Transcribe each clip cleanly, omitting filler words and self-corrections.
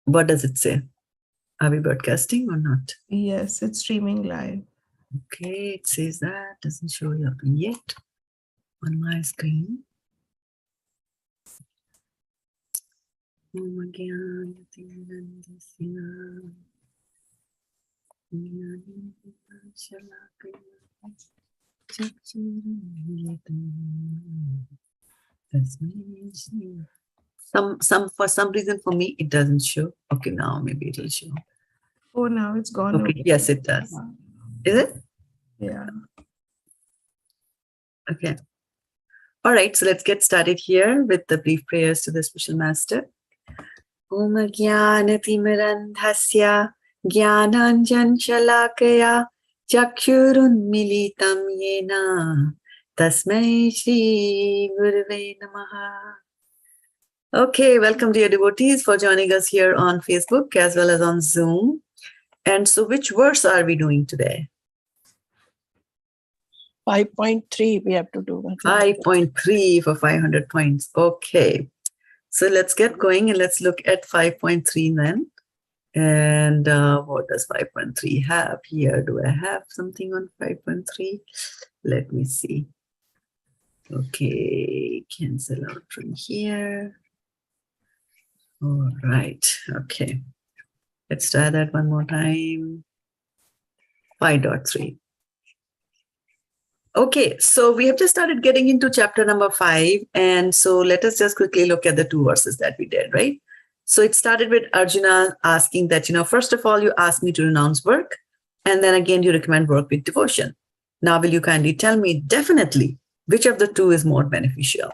What does it say? Are we broadcasting or not? Yes, it's streaming live. Okay, it says that. Doesn't show up yet on my screen. For some reason for me it doesn't show. Okay, now maybe it'll show. Oh, now it's gone. Okay, yes, it does. Is it? Yeah. Okay. All right, so let's get started here with the brief prayers to the Special Master. Om Jnana-timirandhasya Jnananjan-shalakaya Chakshurunmilitam Yena Tasmai Shri Gurave Namaha. Okay, welcome dear devotees for joining us here on Facebook as well as on Zoom. And so which verse are we doing today? 5.3 we have to do. 5.3 for 500 points. Okay. So let's get going and let's look at 5.3 then. And what does 5.3 have here? Do I have something on 5.3? Let me see. Okay, cancel out from here. All right, okay. Let's try that one more time. 5.3. Okay, so we have just started getting into chapter number 5. And so let us just quickly look at the 2 verses that we did, right? So it started with Arjuna asking that, first of all, you ask me to renounce work. And then again, you recommend work with devotion. Now, will you kindly tell me definitely which of the 2 is more beneficial?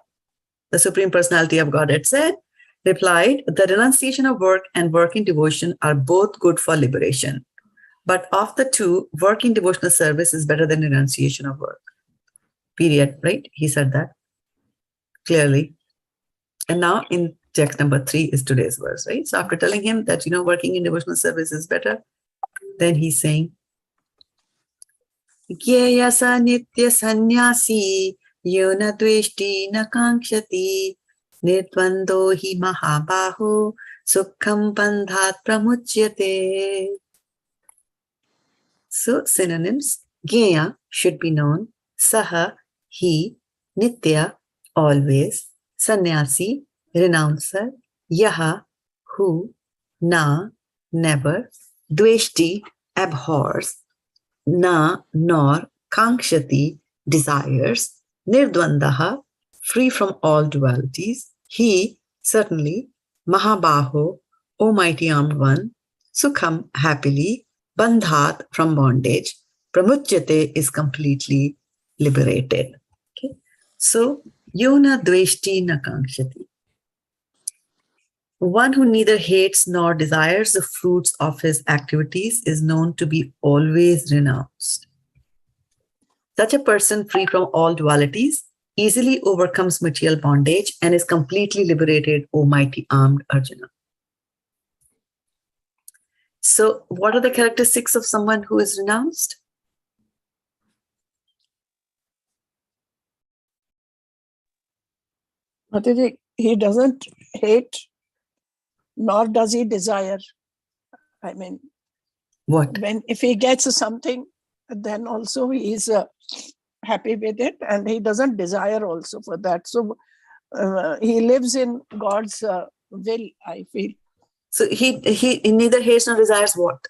The Supreme Personality of Godhead replied, the renunciation of work and work in devotion are both good for liberation. But of the 2, work in devotional service is better than renunciation of work. Period, right? He said that clearly. And now in text number 3 is today's verse, right? So after telling him that, working in devotional service is better, then he's saying, jñeyaḥ nitya-sannyāsī yo na dveṣṭi na kāṅkṣati nirdvandvo hi mahā-bāho sukhaṁ bandhāt pramucyate. So synonyms, jñeyaḥ should be known, saha, he, nitya, always, sannyāsī, renouncer, yaḥ, who, na, never, dveṣṭi, abhors, na, nor, kāṅkṣati, desires, nirdvandvo, free from all dualities, he, certainly, mahā-bāho, O mighty armed one, sukhaṁ, happily, bandhāt, from bondage, pramucyate is completely liberated. Okay, so yo na dveṣṭi na kāṅkṣati. One who neither hates nor desires the fruits of his activities is known to be always renounced. Such a person, free from all dualities, easily overcomes material bondage and is completely liberated, O mighty armed Arjuna. So what are the characteristics of someone who is renounced? He doesn't hate, nor does he desire. I mean, What? if he gets something, then also he is happy with it, and he doesn't desire also for that. So he lives in God's will, I feel. So he neither hates nor desires what?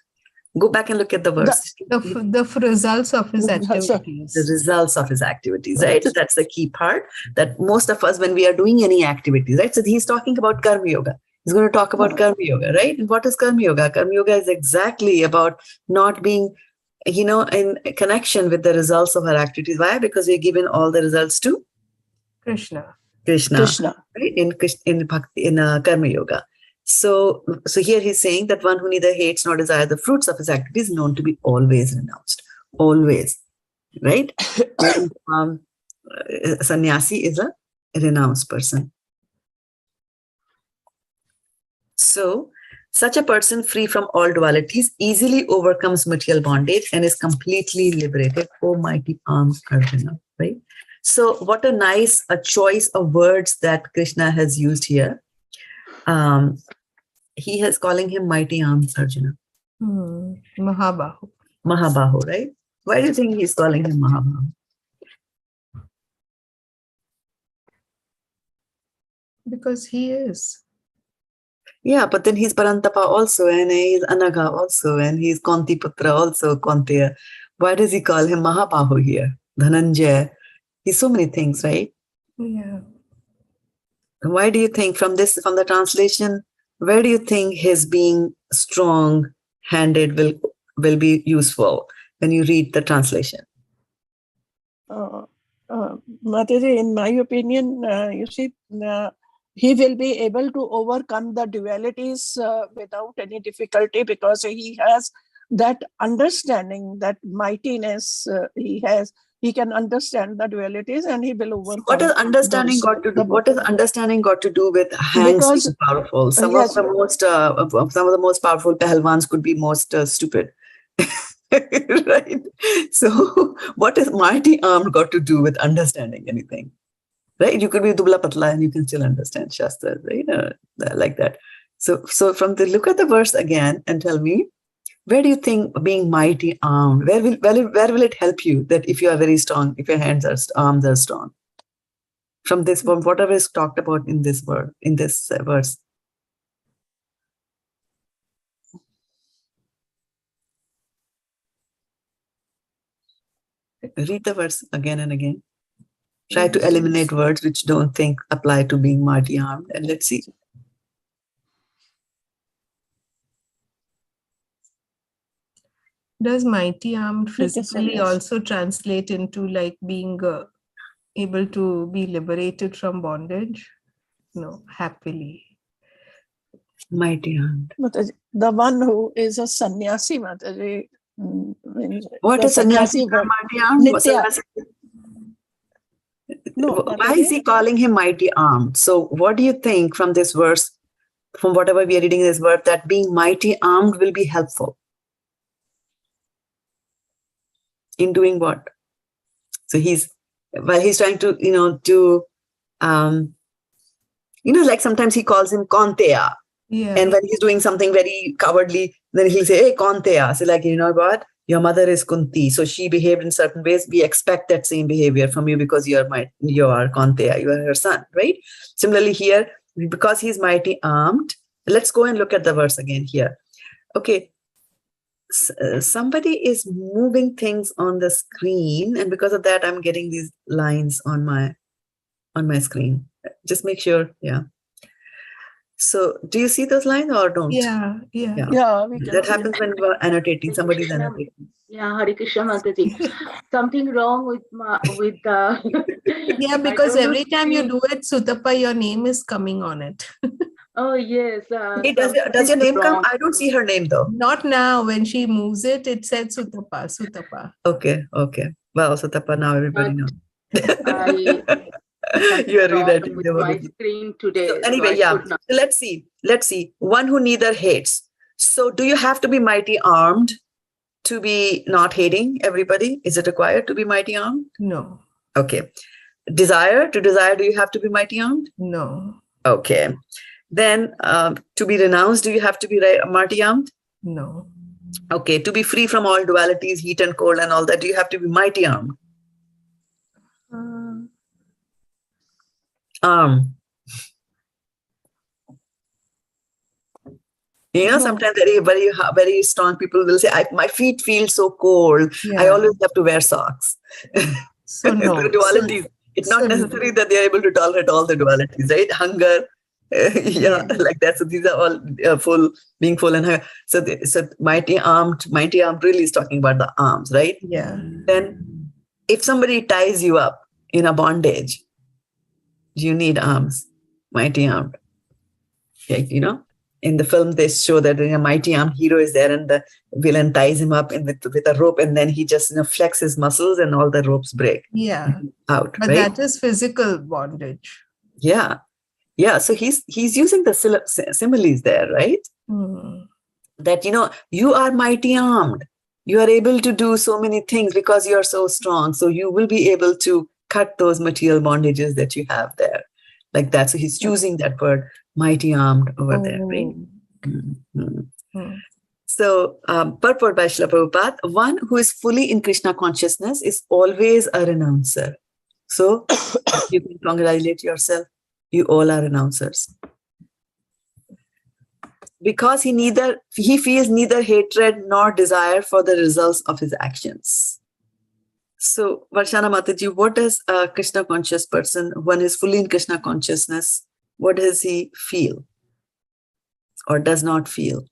Go back and look at the verse. The results of his activities. The results of his activities, right? So that's the key part, that most of us, when we are doing any activities, right? So he's talking about karma yoga. He's going to talk about karma yoga, right? And what is karma yoga? Karma yoga is exactly about not being, in connection with the results of our activities. Why? Because we're given all the results to Krishna. Right? In karma yoga. So here he's saying that one who neither hates nor desires the fruits of his activities is known to be always renounced. Always. Right? And, sannyasi is a renounced person. So such a person, free from all dualities, easily overcomes material bondage and is completely liberated. O mighty armed Arjuna. Right? So what a nice choice of words that Krishna has used here. he is calling him mighty arms, Arjuna. Mahā-bāho. Mahā-bāho, right? Why do you think he's calling him Mahā-bāho? Because he is. Yeah, but then he's Parantapa also, and he's Anagha also, and he's Kontiputra also, Konteya. Why does he call him Mahā-bāho here? Dhananjaya. He's so many things, right? Yeah. Why do you think from the translation, where do you think his being strong-handed will be useful when you read the translation? Mataji, in my opinion, you see, he will be able to overcome the dualities without any difficulty, because he has that understanding, that mightiness he has. He can understand the dualities and he will overcome. What does understanding got to do? What does understanding got to do with hands being powerful? Some of the most powerful pahalwans could be most stupid. Right? So what has mighty arm got to do with understanding anything? Right? You could be dubla patla and you can still understand Shastra, right? Like that. So look at the verse again and tell me, where do you think being mighty armed, where will it help you that if you are very strong, if your arms are strong? From whatever is talked about in this verse. Read the verse again and again. Try to eliminate words which don't think apply to being mighty armed, and let's see. Does mighty armed physically also translate into like being able to be liberated from bondage? No, happily. Mighty armed. The one who is a sannyāsī, Mataji. What is sannyāsī? Mighty armed? Nitya. No, why is he calling him mighty armed? So what do you think from this verse, from whatever we are reading in this verse, that being mighty armed will be helpful? In doing what? So he's trying to, like sometimes he calls him Konteya. Yeah. And when he's doing something very cowardly, then he'll say, hey, Konteya. So like, you know what? Your mother is Kunti. So she behaved in certain ways. We expect that same behavior from you because you are Konteya. You are her son, right? Similarly here, because he's mighty armed, let's go and look at the verse again here. Okay. Somebody is moving things on the screen, and because of that I'm getting these lines on my screen. Just make sure. Yeah, so do you see those lines or don't? Yeah. That happens when we're annotating. Somebody's annotating. Yeah, Hare Krishna Mataji. Something wrong with yeah, because every time you do it, Sutapa, your name is coming on it. Oh yes. Hey, does your name come? I don't see her name though. Not now. When she moves it, it said Sutapa. Okay. Well, Sutapa, now everybody knows. You are rewriting with my screen today. So anyway, so let's see. One who neither hates. So do you have to be mighty armed to be not hating everybody? Is it required to be mighty armed? No. Okay. To desire, do you have to be mighty armed? No. Okay. Then to be renounced, do you have to be mighty armed? No. Okay. To be free from all dualities, heat and cold and all that, do you have to be mighty armed? Sometimes very strong people will say, my feet feel so cold. Yeah. I always have to wear socks. So no. The dualities. It's not necessary that they are able to tolerate all the dualities, right? Hunger, like that. So these are all being full and hunger. So mighty armed really is talking about the arms, right? Yeah. Then if somebody ties you up in a bondage, you need arms, mighty armed. Like, in the film, they show that a mighty armed hero is there and the villain ties him up with a rope, and then he just flexes his muscles and all the ropes break. Yeah. Out. But right? that is physical bondage. Yeah. Yeah. So he's using the similes there, right? That, you are mighty armed. You are able to do so many things because you are so strong. So you will be able to cut those material bondages that you have there. Like that. So he's choosing that word, mighty armed, over there, right? Mhm. Hmm. So, purport by Srila Prabhupada, one who is fully in Krishna consciousness is always a renouncer. So, you can congratulate yourself. You all are renouncers. Because he feels neither hatred nor desire for the results of his actions. So, Varshana Mataji, what does a Krishna conscious person, one is fully in Krishna consciousness, what does he feel or does not feel?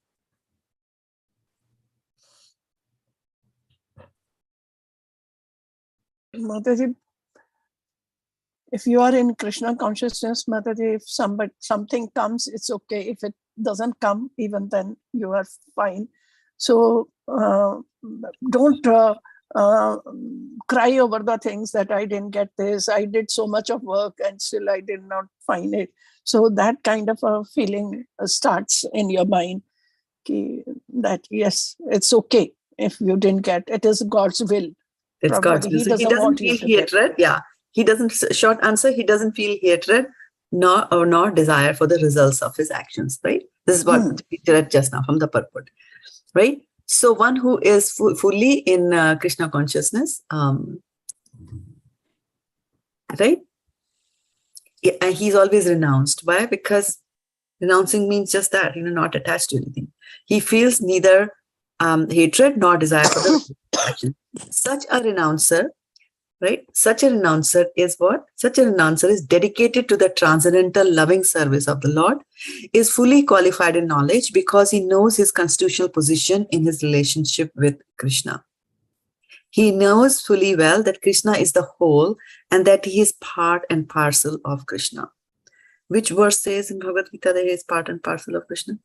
Mataji, if you are in Krishna consciousness, Mataji, if something comes, it's okay. If it doesn't come, even then you are fine. So don't cry over the things that I didn't get this. I did so much of work and still I did not find it. So that kind of a feeling starts in your mind that yes, it's okay if you didn't get it. It is God's will. It's God's will. So he doesn't feel hatred. Yeah. He doesn't, short answer, he doesn't feel hatred nor desire for the results of his actions, right? This is what we read just now from the purport, right? So one who is fully in Krishna consciousness, right? Yeah, he's always renounced. Why? Because renouncing means just that, not attached to anything. He feels neither hatred nor desire for the action. Such a renouncer, right? Such a renouncer is what? Such a renouncer is dedicated to the transcendental loving service of the Lord, is fully qualified in knowledge because he knows his constitutional position in his relationship with Krishna. He knows fully well that Krishna is the whole and that he is part and parcel of Krishna. Which verse says in Bhagavad-gita that he is part and parcel of Krishna?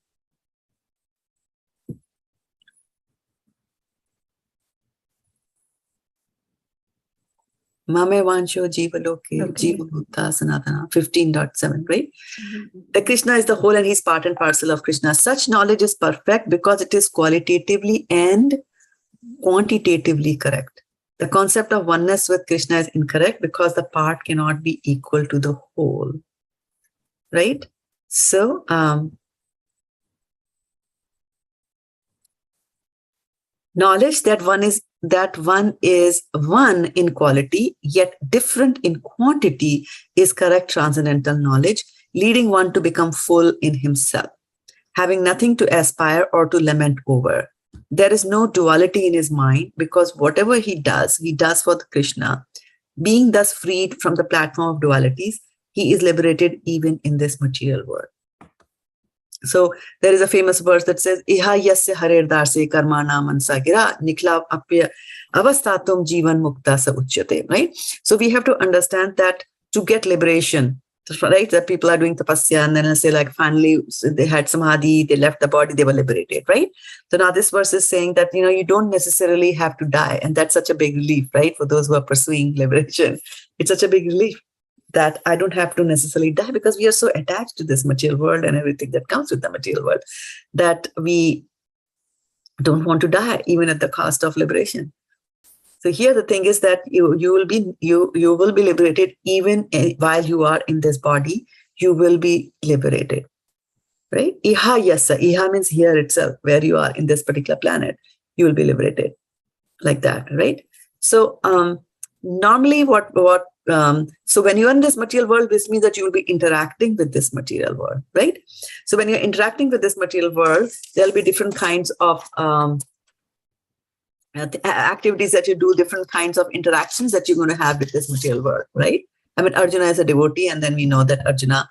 Mame Vansho Jiva Loke, Jiva Bhutta Sanatana, 15.7, right? The Krishna is the whole and he's part and parcel of Krishna. Such knowledge is perfect because it is qualitatively and quantitatively correct. The concept of oneness with Krishna is incorrect because the part cannot be equal to the whole, right? So, knowledge that one is one in quality, yet different in quantity is correct transcendental knowledge, leading one to become full in himself, having nothing to aspire or to lament over. There is no duality in his mind because whatever he does for the Krishna. Being thus freed from the platform of dualities, he is liberated even in this material world. So there is a famous verse that says, Iha yasya harer darse karmana mansa gira nikla apya avastatum jivan mukta sa uchyate, right? So we have to understand that to get liberation, right? That people are doing tapasya and then I say like finally they had samadhi, they left the body, they were liberated, right? So now this verse is saying that, you don't necessarily have to die. And that's such a big relief, right? For those who are pursuing liberation, it's such a big relief that I don't have to necessarily die because we are so attached to this material world and everything that comes with the material world that we don't want to die even at the cost of liberation. So here the thing is that you will be liberated even while you are in this body. You will be liberated, right? Iha yasa. Iha means here itself, where you are in this particular planet. You will be liberated like that, right? So normally so when you're in this material world, this means that you will be interacting with this material world, right? So when you're interacting with this material world, there'll be different kinds of activities that you do, different kinds of interactions that you're going to have with this material world, right? I mean, Arjuna is a devotee, and then we know that Arjuna,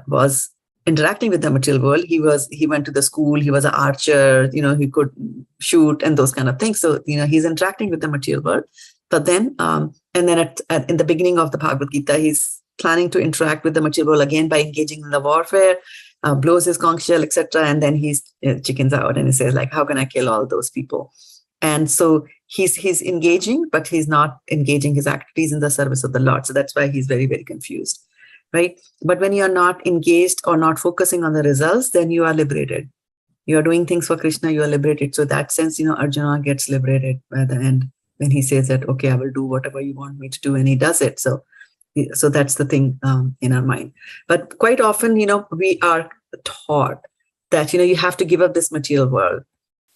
was interacting with the material world. He went to the school, he was an archer, he could shoot and those kind of things. So, he's interacting with the material world. But then, and then in the beginning of the Bhagavad-gita, he's planning to interact with the material world again by engaging in the warfare, blows his conch shell, etc. And then he's chickens out and he says like, how can I kill all those people? And so he's engaging, but he's not engaging his activities in the service of the Lord. So that's why he's very, very confused, right? But when you are not engaged or not focusing on the results, then you are liberated. You are doing things for Krishna, you are liberated. So that sense, Arjuna gets liberated by the end when he says that, okay, I will do whatever you want me to do, and he does it. So So that's the thing in our mind. But quite often, we are taught that, you have to give up this material world.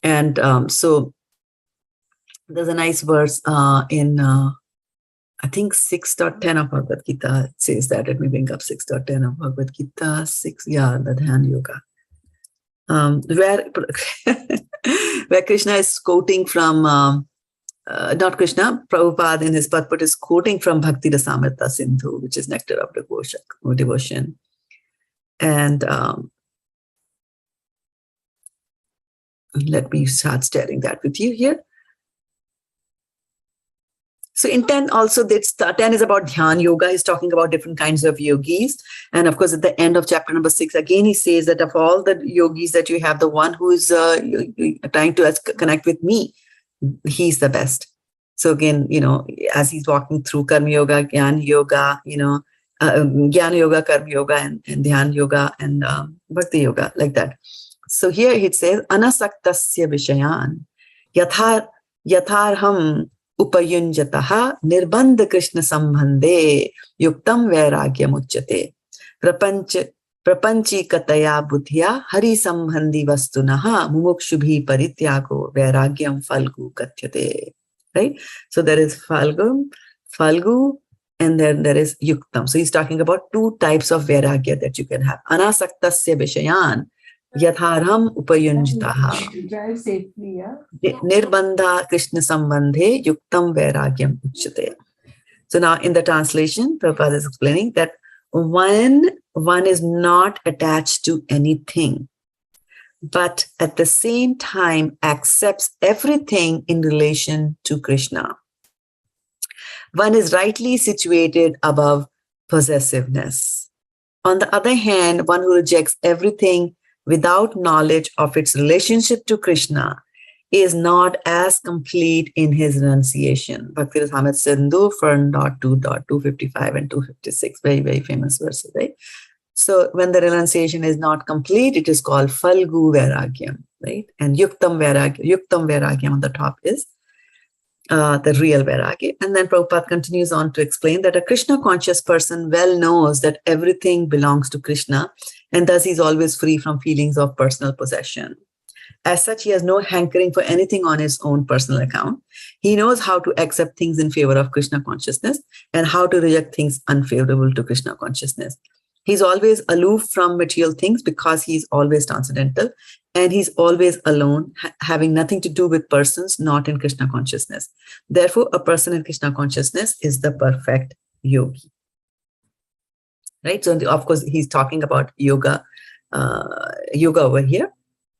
And so there's a nice verse in, I think 6.10 of Bhagavad-gita. It says that. Let me bring up 6.10 of Bhagavad-gita. 6, the Dhyan Yoga. Where Krishna is quoting from, not Krishna, Prabhupada in his Padput is quoting from Bhakti Rasamrita Sindhu, which is nectar of devotion. And let me start sharing that with you here. So in 10 also, 10 is about Dhyan Yoga. He's talking about different kinds of yogis. And of course, at the end of chapter number 6, again, he says that of all the yogis that you have, the one who is trying to connect with me, he's the best. So again, as he's walking through Karma Yoga, Jnana Yoga, Jnana Yoga, Karma Yoga, and Dhyan Yoga, and Bhakti Yoga, like that. So here it says, Anasaktasya Vishayan, Yatharham Upayunjataha nirbandha Krishna sambandhe yuktam vairagyam uchyate prapanchi kataya buddhya hari sambandhi vastunaha mumukshubhi parityago vairagyam falgu katyate. Right? So there is falgu, and then there is yuktam. So he's talking about 2 types of vairagya that you can have. Anasaktasya vishayan yatharham upayunjataha Drive safely, yeah. nirbandha Krishna sambandhe yuktam vairagyam uchyate. So now in the translation, Prabhupada is explaining that when one is not attached to anything, but at the same time accepts everything in relation to Krishna, one is rightly situated above possessiveness. On the other hand, one who rejects everything without knowledge of its relationship to Krishna is not as complete in his renunciation. Bhakti Rasamrita Sindhu 4.2.255 and 256, very, very famous verses, right? So when the renunciation is not complete, it is called Falgu Vairagyam, right? And Yuktam Vairagyam on the top is the real Vairagya. And then Prabhupada continues on to explain that a Krishna conscious person well knows that everything belongs to Krishna, and thus he's always free from feelings of personal possession. As such, he has no hankering for anything on his own personal account. He knows how to accept things in favor of Krishna consciousness and how to reject things unfavorable to Krishna consciousness. He's always aloof from material things because he's always transcendental, and he's always alone, having nothing to do with persons not in Krishna consciousness. Therefore, a person in Krishna consciousness is the perfect yogi. Right? So, of course, he's talking about yoga over here.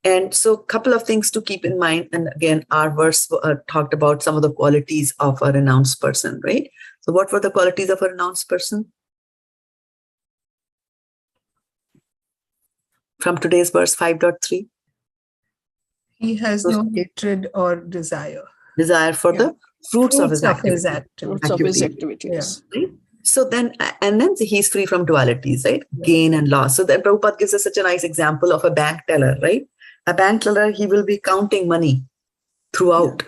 And so a couple of things to keep in mind. And again, our verse talked about some of the qualities of a renounced person, right? So what were the qualities of a renounced person? From today's verse 5.3. He has no hatred or desire. Desire for the fruits of his activity. Fruits of his activities. Yeah. Right? So then, and then he's free from dualities, right? Yeah. Gain and loss. So then Prabhupada gives us such a nice example of a bank teller, right? A bank teller, he will be counting money throughout,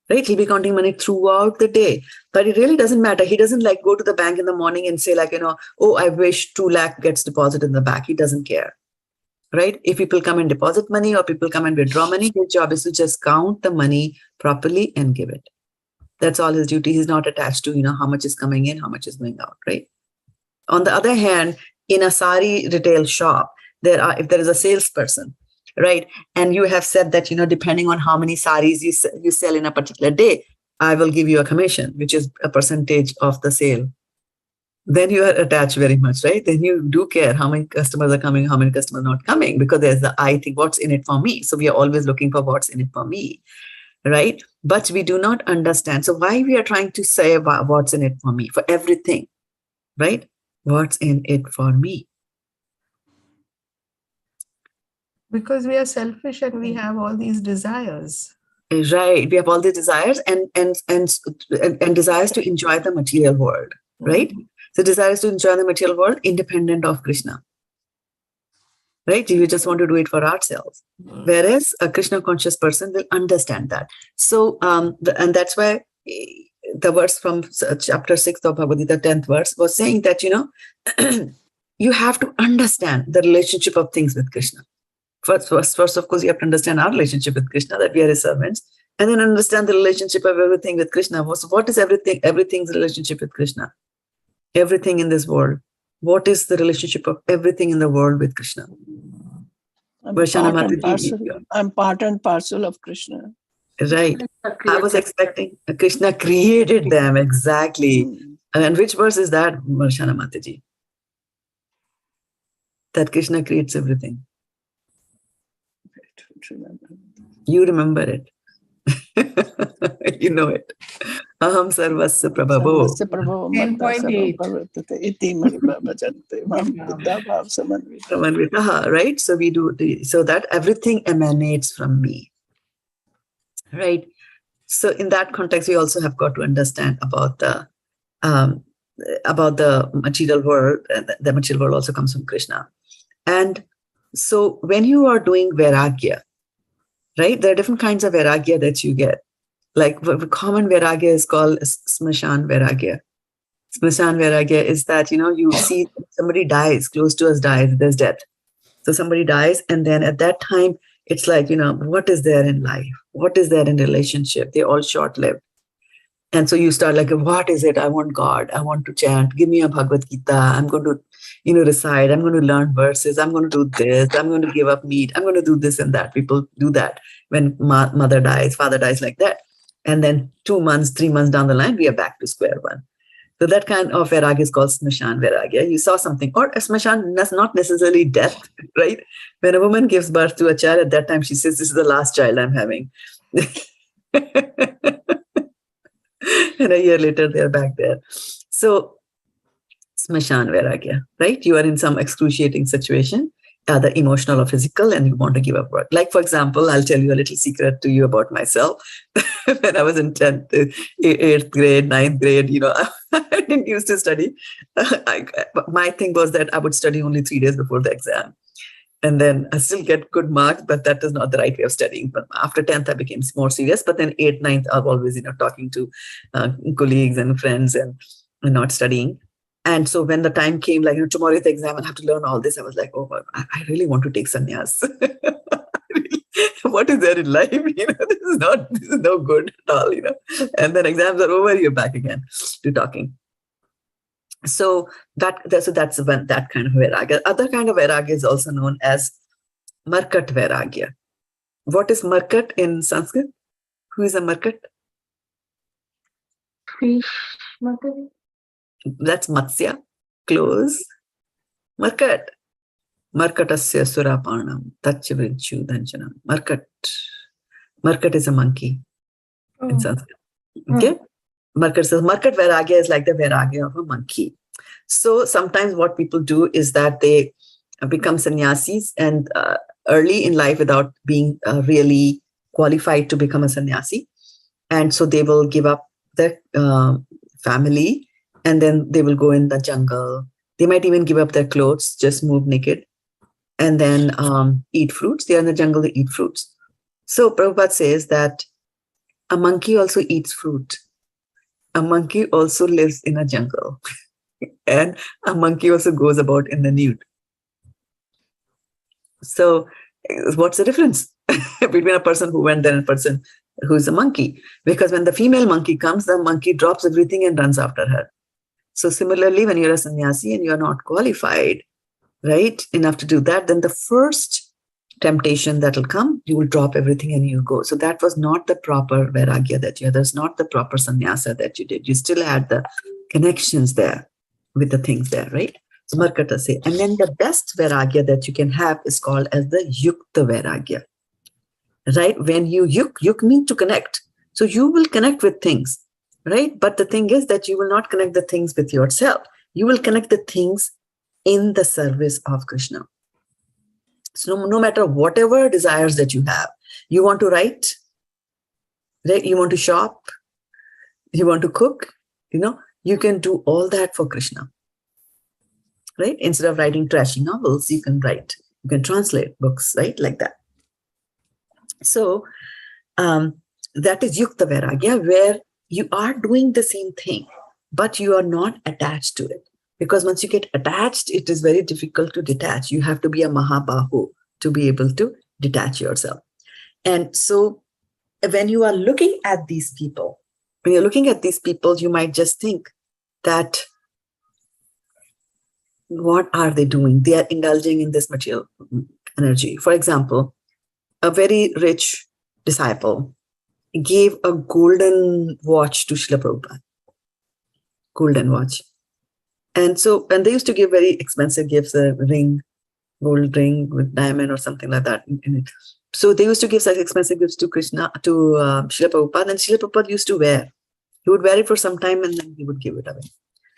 right? He'll be counting money throughout the day, but it really doesn't matter. He doesn't like go to the bank in the morning and say like, oh, I wish 2 lakh gets deposited in the bank. He doesn't care, right? If people come and deposit money or people come and withdraw money, his job is to just count the money properly and give it. That's all his duty. He's not attached to, how much is coming in, how much is going out, right? On the other hand, in a sari retail shop, if there is a salesperson, right? And you have said that, depending on how many saris you sell in a particular day, I will give you a commission, which is a percentage of the sale. Then you are attached very much, right? Then you do care how many customers are coming, how many customers are not coming, because there's I think what's in it for me. So we are always looking for what's in it for me, right? But we do not understand. So why we are trying to say about what's in it for me, for everything, right? What's in it for me? Because we are selfish and we have all these desires. Right. We have all these desires and desires to enjoy the material world, right? So desires to enjoy the material world independent of Krishna, right? We just want to do it for ourselves. Whereas a Krishna conscious person will understand that. So, and that's why the verse from chapter 6 of Bhagavad-gita, 10th verse, was saying that, you have to understand the relationship of things with Krishna. First, of course, you have to understand our relationship with Krishna, that we are his servants, and then understand the relationship of everything with Krishna. So what is everything? Everything's relationship with Krishna. Everything in this world. What is the relationship of everything in the world with Krishna? I'm part and parcel of Krishna. Right. I was expecting Krishna created them, exactly. And which verse is that, Varshana Mataji? That Krishna creates everything. You remember it. You know it. Aham sarvasya prabhavo. 10.8. Right? So we do, so that everything emanates from me. Right? So in that context, we also have got to understand about the material world. The material world also comes from Krishna. And so when you are doing vairagya, right, there are different kinds of vairagya that you get. Like common vairagya is called smashan vairagya. Smashan vairagya is that, you see somebody dies, close to us dies, there's death. So somebody dies, and then at that time, it's like, what is there in life? What is there in relationship? They're all short-lived. And so you start like, what is it? I want God. I want to chant. Give me a Bhagavad-gita. I'm going to, recite. I'm going to learn verses. I'm going to do this. I'm going to give up meat. I'm going to do this and that. People do that when mother dies, father dies, like that. And then 2 months, 3 months down the line, we are back to square one. So that kind of vairagya is called smashan vairagya. You saw something, or a smashan is not necessarily death, right? When a woman gives birth to a child, at that time she says, this is the last child I'm having. And a year later, they're back there. So smashan vairagya, right? You are in some excruciating situation, either emotional or physical, and you want to give up work. Like, for example, I'll tell you a little secret to you about myself. When I was in 10th, 8th grade, 9th grade, I didn't used to study. My thing was that I would study only 3 days before the exam. And then I still get good marks, but that is not the right way of studying. But after 10th, I became more serious. But then 8th, 9th, I was always, talking to colleagues and friends and not studying. And so when the time came, like, tomorrow is the exam, I have to learn all this. I was like, oh, I really want to take sannyas. What is there in life? This is no good at all, And then exams are over, you're back again to talking. So that's that kind of vairagya. Other kind of vairagya is also known as markat vairagya. What is markat in Sanskrit? Who is a markat? Fish market. That's matsya, close. Markat. Markatasya surapanam, tachyavinchu dhanjanam. Markat. Markat is a monkey in Sanskrit. Okay? Markat vairagya is like the vairagya of a monkey. So sometimes what people do is that they become sannyasis, and early in life without being really qualified to become a sannyasi. And so they will give up their family, and then they will go in the jungle. They might even give up their clothes, just move naked, and then eat fruits. They are in the jungle, they eat fruits. So Prabhupada says that a monkey also eats fruit. A monkey also lives in a jungle. And a monkey also goes about in the nude. So what's the difference between a person who went there and a person who's a monkey? Because when the female monkey comes, the monkey drops everything and runs after her. So similarly, when you're a sannyasi and you're not qualified, right, enough to do that, then the first temptation that will come, you will drop everything and you go. So that was not the proper vairagya that you had. That's not the proper sannyasa that you did. You still had the connections there with the things there, right? So Markata say. And then the best vairagya that you can have is called as the yukta vairagya, right? When you yuk means to connect. So you will connect with things, right? But the thing is that you will not connect the things with yourself. You will connect the things in the service of Krishna. So no matter whatever desires that you have, you want to write, right? You want to shop, you want to cook, you can do all that for Krishna, right? Instead of writing trashy novels, you can write, you can translate books, right? Like that. So that is Yukta Vairagya, where you are doing the same thing, but you are not attached to it. Because once you get attached, it is very difficult to detach. You have to be a mahā-bāho to be able to detach yourself. And so when you are looking at these people, you might just think that, what are they doing? They are indulging in this material energy. For example, a very rich disciple gave a golden watch to Srila Prabhupada. Golden watch. And they used to give very expensive gifts, a ring, gold ring with diamond or something like that in it. So they used to give such expensive gifts to Srila Prabhupada, and Srila Prabhupada used to wear. He would wear it for some time and then he would give it away.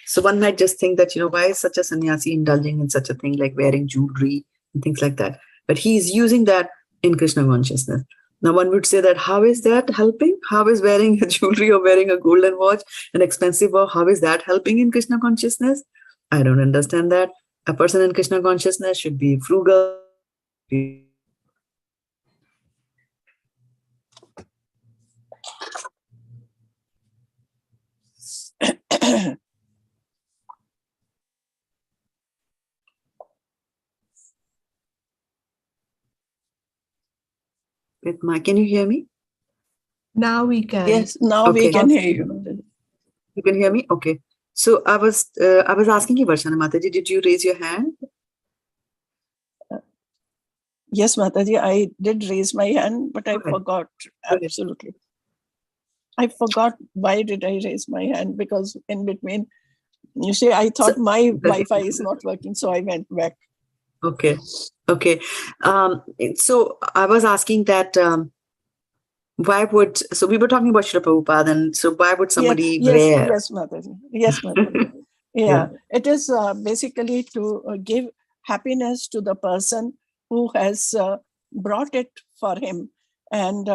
So one might just think that, why is such a sannyasi indulging in such a thing like wearing jewelry and things like that? But he is using that in Krishna consciousness. Now one would say that, how is that helping? How is wearing a jewelry or wearing a golden watch, an expensive watch, how is that helping in Krishna consciousness? I don't understand that. A person in Krishna consciousness should be frugal. Can you hear me? Now we can. Yes, now we can hear you. You can hear me? Okay. So I was asking you, Varshana Mataji, did you raise your hand? Yes, Mataji, I did raise my hand, but I forgot. Absolutely. I forgot why did I raise my hand, because in between, you see, I thought my Wi-Fi is not working, so I went back. Okay. So I was asking that so we were talking about Srila Prabhupada, and so why would somebody wear? Yes, Mataji. Yes, Mataji. Yeah, it is basically to give happiness to the person who has brought it for him, and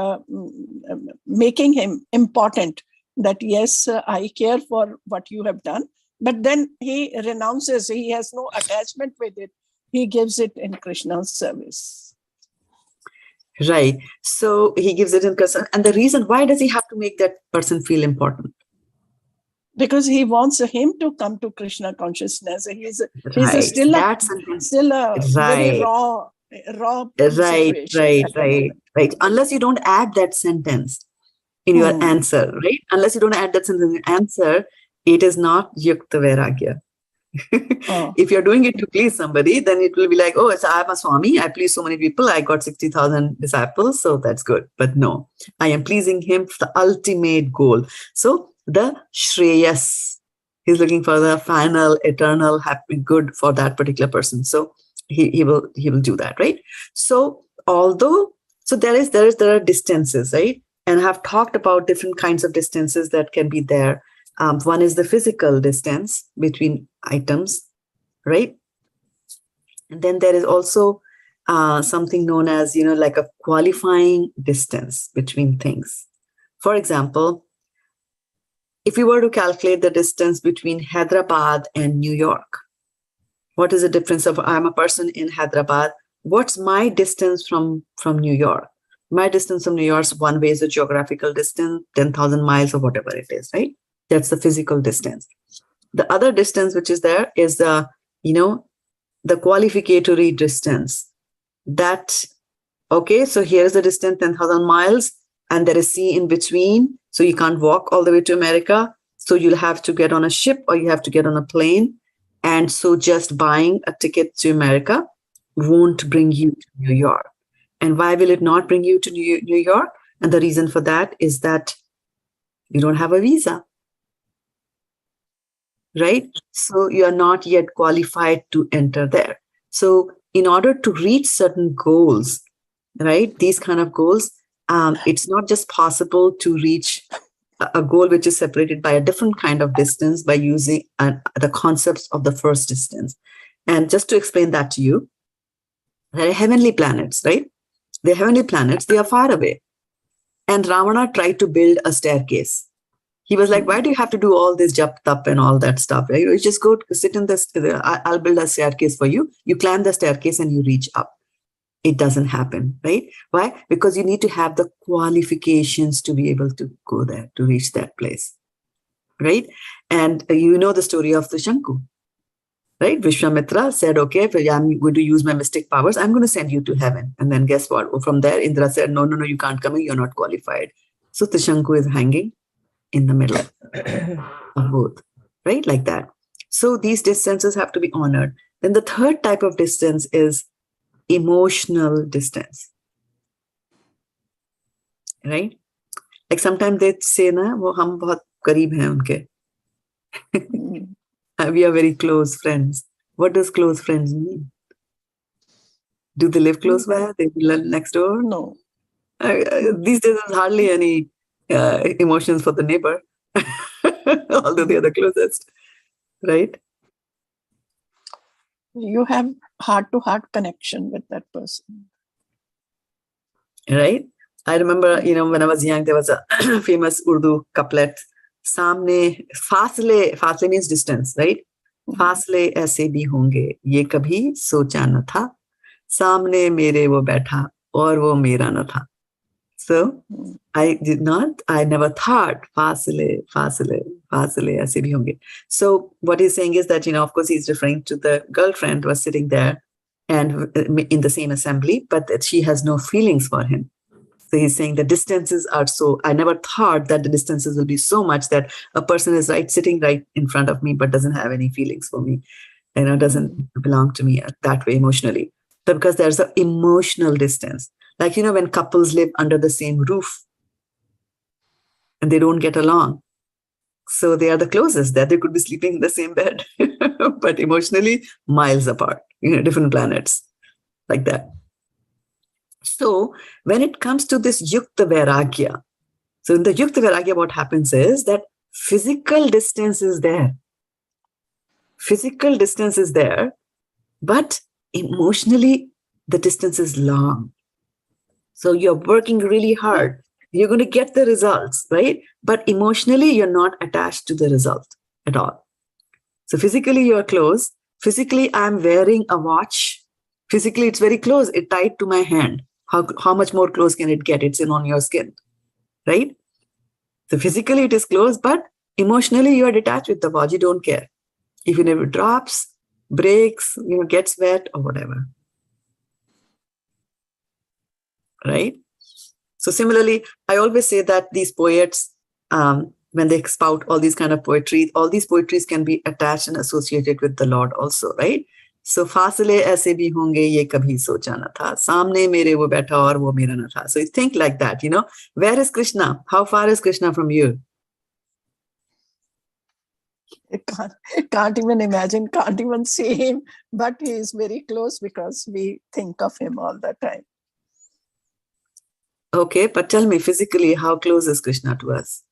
making him important, that yes, I care for what you have done, but then he renounces, he has no attachment with it. He gives it in Krishna's service. Right. So he gives it in Krishna. And the reason, why does he have to make that person feel important? Because he wants him to come to Krishna consciousness. He's still a very raw Right. Unless you don't add that sentence in your answer, right? Unless you don't add that sentence in your answer, it is not yukta vairagya. If you're doing it to please somebody, then it will be like, oh, so I'm a Swami, I please so many people, I got 60,000 disciples, so that's good. But no, I am pleasing him for the ultimate goal. So the Shreyas, he's looking for the final, eternal, happy, good for that particular person. So he will do that, right? So there are distances, right? And I have talked about different kinds of distances that can be there. One is the physical distance between items, right? And then there is also something known as, like a qualifying distance between things. For example, if you were to calculate the distance between Hyderabad and New York, what is the difference of, I'm a person in Hyderabad, what's my distance from New York? My distance from New York, one way is a geographical distance, 10,000 miles or whatever it is, right? That's the physical distance. The other distance which is there is the qualificatory distance. That, okay, so here's the distance, 10,000 miles, and there is sea in between. So you can't walk all the way to America. So you'll have to get on a ship or you have to get on a plane. And so just buying a ticket to America won't bring you to New York. And why will it not bring you to New York? And the reason for that is that you don't have a visa. Right? So you are not yet qualified to enter there. So in order to reach certain goals, right, these kind of goals, it's not just possible to reach a goal which is separated by a different kind of distance by using the concepts of the first distance. And just to explain that to you, there are heavenly planets, right? The heavenly planets, they are far away. And Ravana tried to build a staircase. He was like, why do you have to do all this jap tap and all that stuff? Right? You just go sit in this, I'll build a staircase for you. You climb the staircase and you reach up. it doesn't happen, right? Why? Because you need to have the qualifications to be able to go there, to reach that place, right? And you know the story of the Shanku, right? Vishwamitra said, okay, if I'm going to use my mystic powers, I'm going to send you to heaven. And then guess what? From there, Indra said, no, you can't come in, you're not qualified. So the Shanku is hanging in the middle of both, right? Like that. So these distances have to be honored. Then the third type of distance is emotional distance, right? Like sometimes they say, na, wo hum bahut kareeb hain unke. We are very close friends. What does close friends mean? Do they live close by? They live next door? No. These days there's hardly any emotions for the neighbor, although they are the closest, right? You have heart-to-heart connection with that person. Right? I remember, when I was young, there was a famous Urdu couplet. Samne, fasle means distance, right? Fasle aise bhi honge, ye kabhi socha na tha. Samne mere wo baitha, aur wo mera na tha. So, I never thought fasle aise bhi honge. So, what he's saying is that, of course, he's referring to the girlfriend who was sitting there and in the same assembly, but that she has no feelings for him. So he's saying the distances are so, I never thought that the distances will be so much that a person is sitting right in front of me, but doesn't have any feelings for me, doesn't belong to me that way emotionally. So because there's an emotional distance. Like, when couples live under the same roof and they don't get along. So they are the closest that they could be sleeping in the same bed, but emotionally miles apart, different planets, like that. So when it comes to this yukta vairagya, so in the yukta vairagya, what happens is that physical distance is there. Physical distance is there, but emotionally the distance is long. So you're working really hard. You're going to get the results, right? But emotionally, you're not attached to the result at all. So physically, you're close. Physically, I'm wearing a watch. Physically, it's very close. It's tied to my hand. How much more close can it get? It's on your skin, right? So physically it is close, but emotionally you are detached with the watch. You don't care. Even if it drops, breaks, gets wet or whatever, right? So similarly, I always say that these poets, when they spout all these kind of poetry, all these poetries can be attached and associated with the Lord also, right? So फासले ऐसे भी होंगे ये कभी सोचा न था सामने मेरे वो बैठा और वो मेरा न था. So you think like that, where is Krishna? How far is Krishna from you? Can't even imagine, can't even see him, but he is very close because we think of him all the time. Okay, but tell me physically, how close is Krishna to us?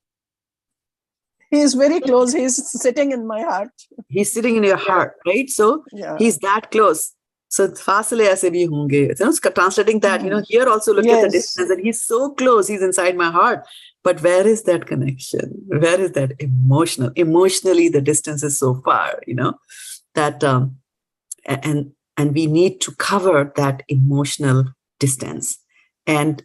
He is very close. He's sitting in my heart. He's sitting in your heart, right? So he's that close. So fasle aise bhi honge. Translating that, here also look at the distance, and he's so close. He's inside my heart. But where is that connection? Where is that emotional? Emotionally, the distance is so far, that and we need to cover that emotional distance. And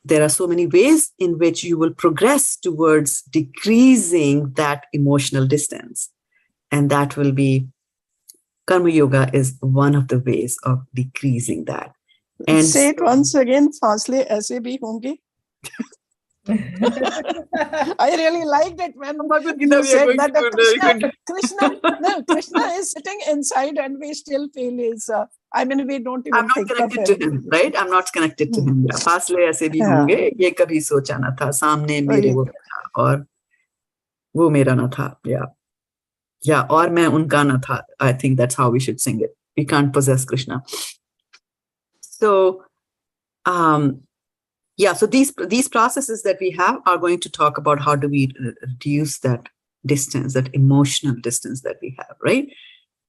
there are so many ways in which you will progress towards decreasing that emotional distance. And that will be, Karma Yoga is one of the ways of decreasing that. And say it once again, fasle aise bhi honge. I really liked it when you said that Krishna is sitting inside and we still feel his, we don't even think of him. I'm not connected to him, right? I'm not connected to him. Fasle aise bhi honge, ye kabhi socha na tha, samne mere wo tha, aur wo mera na tha. Yeah, aur main unka na tha. I think that's how we should sing it. We can't possess Krishna. So, so these processes that we have are going to talk about how do we reduce that distance, that emotional distance that we have, right?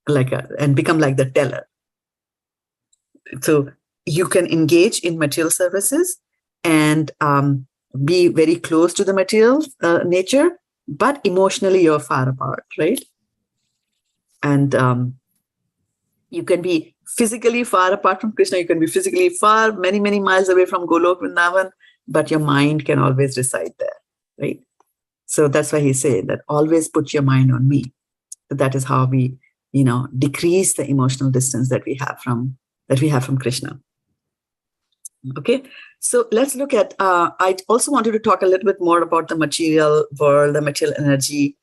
And become like the teller. So you can engage in material services and be very close to the material nature, but emotionally you're far apart, right? And You can be physically far apart from Krishna. You can be physically far, many, many miles away from Golok Vrindavan, but your mind can always reside there, right? So that's why he said that always put your mind on me. That is how we, decrease the emotional distance that we have from Krishna. Okay, so let's look at, I also wanted to talk a little bit more about the material world, the material energy.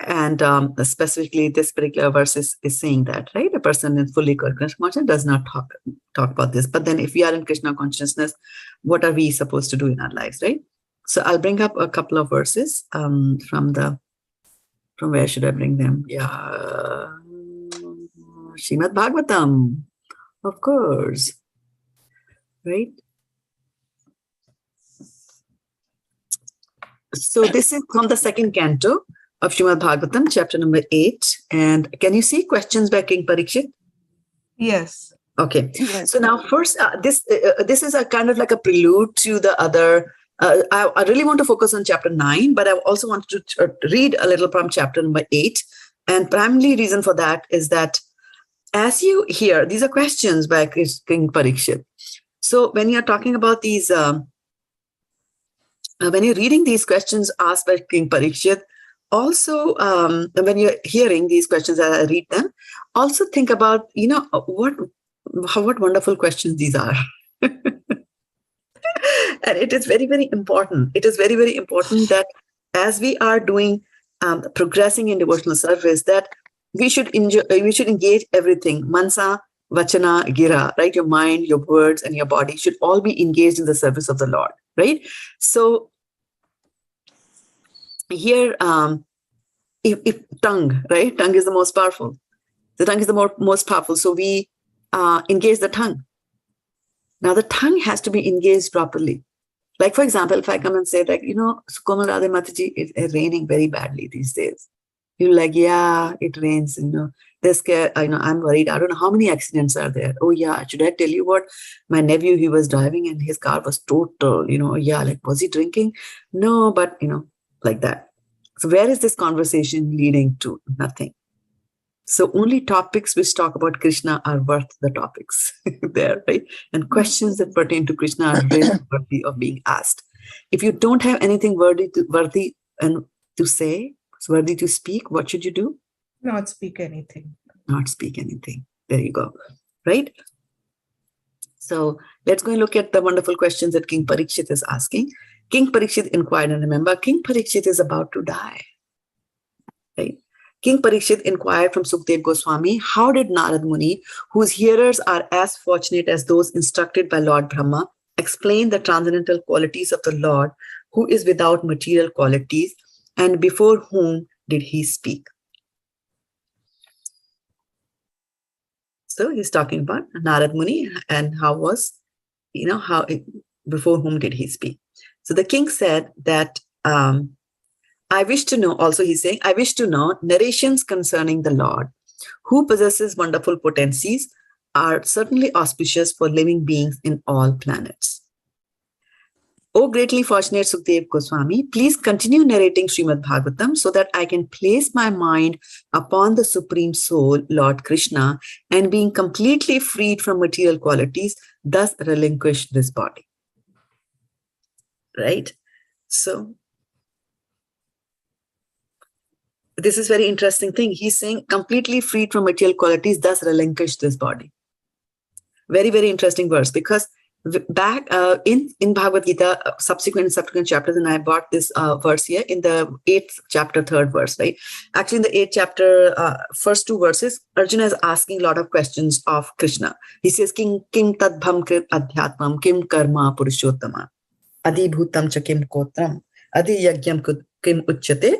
And specifically, this particular verse is saying that, right? A person in fully Krishna conscious does not talk about this. But then if we are in Krishna consciousness, what are we supposed to do in our lives, right? So I'll bring up a couple of verses from where should I bring them? Yeah, Srimad Bhagavatam, of course, right? So this is from the second canto of Srimad Bhagavatam, chapter number 8. And can you see questions by King Parikshit? Yes. Okay. Yes. So now first, this is a kind of like a prelude to the other. I really want to focus on chapter 9, but I also wanted to read a little from chapter number 8. And primary reason for that is that as you hear, these are questions by King Parikshit. So when you're talking about these, when you're reading these questions asked by King Parikshit, also, when you're hearing these questions as I read them, also think about, what wonderful questions these are. And it is very, very important. It is very, very important that as we are doing, progressing in devotional service, that we should engage everything. Mansa, Vachana, Gira, right? Your mind, your words, and your body should all be engaged in the service of the Lord, right? So, here, if tongue, right? Tongue is the most powerful. The tongue is the most powerful. So we engage the tongue. Now the tongue has to be engaged properly. Like, for example, if I come and say like, Sukomal Radhe Mataji, it's raining very badly these days. You're like, yeah, it rains, they're scared, I'm worried. I don't know how many accidents are there. Oh yeah, should I tell you what? My nephew, he was driving and his car was total, yeah, like, was he drinking? No, but, like that. So where is this conversation leading to? Nothing. So only topics which talk about Krishna are worth the topics there, right? And questions that pertain to Krishna are really worthy of being asked. If you don't have anything worthy to say, worthy to speak, what should you do? Not speak anything. Not speak anything. There you go, right? So let's go and look at the wonderful questions that King Parikshit is asking. King Parikshit inquired, and remember, King Parikshit is about to die, right? King Parikshit inquired from Sukhadev Goswami, how did Narad Muni, whose hearers are as fortunate as those instructed by Lord Brahma, explain the transcendental qualities of the Lord, who is without material qualities, and before whom did he speak? So he's talking about Narad Muni and before whom did he speak? So the king said that, I wish to know, also he's saying, I wish to know narrations concerning the Lord, who possesses wonderful potencies, are certainly auspicious for living beings in all planets. O greatly fortunate Sukhadev Goswami, please continue narrating Srimad Bhagavatam so that I can place my mind upon the Supreme Soul, Lord Krishna, and being completely freed from material qualities, thus relinquish this body. Right? So, this is very interesting thing. He's saying completely freed from material qualities, thus relinquish this body. Very, very interesting verse, because back in Bhagavad-gita, subsequent chapters, and I brought this verse here in the 8th chapter, 3rd verse, right? Actually, in the 8th chapter, first 2 verses, Arjuna is asking a lot of questions of Krishna. He says, Kim tadbham krit adhyatmam, kim karma purushottama, adi bhutam cha kim kotram, adi yagyam kim uchyate,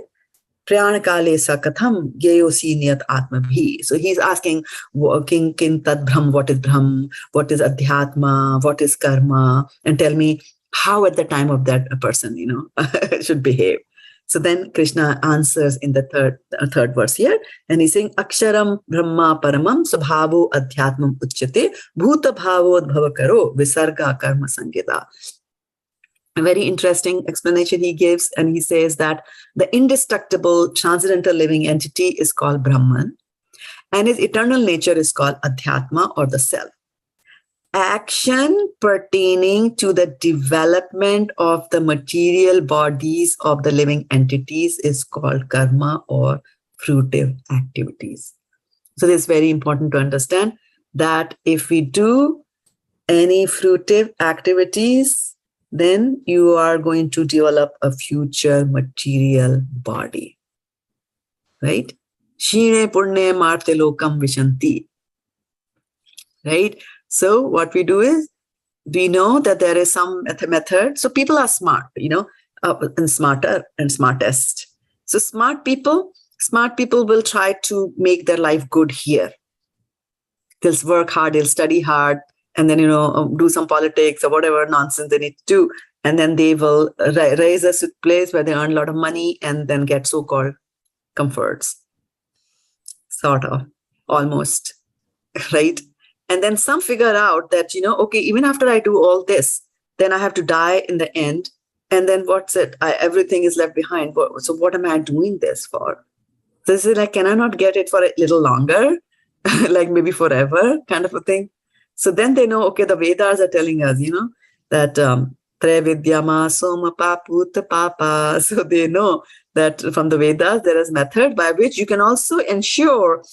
Priyanakale sa katham gyeyosi niyat atmabhi. So he's asking, King Tad Brahm, what is Brahm? What is Adhyatma? What is Karma? And tell me how at the time of that a person, should behave. So then Krishna answers in the third verse here. And he's saying, Aksharam Brahma Paramam Sabhavo Adhyatmam Uchyate Bhuta Bhavo Dbhavakaro Visarga Karma Sangita. A very interesting explanation he gives, and he says that the indestructible transcendental living entity is called Brahman, And his eternal nature is called Adhyatma, or the self. Action pertaining to the development of the material bodies of the living entities is called karma, or fruitive activities. So this is very important to understand that if we do any fruitive activities, then you are going to develop a future material body. Right? Shine purne marte lokam vishanti. Right? So what we do is, we know that there is some method. So people are smart, and smarter and smartest. So smart people will try to make their life good here. They'll work hard, they'll study hard, and then, do some politics or whatever nonsense they need to do. And then they will raise a place where they earn a lot of money and then get so-called comforts. Sort of, almost, right? And then some figure out that, okay, even after I do all this, then I have to die in the end. And then what's it? Everything is left behind. So what am I doing this for? So this is like, can I not get it for a little longer? Like maybe forever kind of a thing. So then they know, okay, the Vedas are telling us, that Tre Vidyama Soma Paputa Papa. So they know that from the Vedas, there is method by which you can also ensure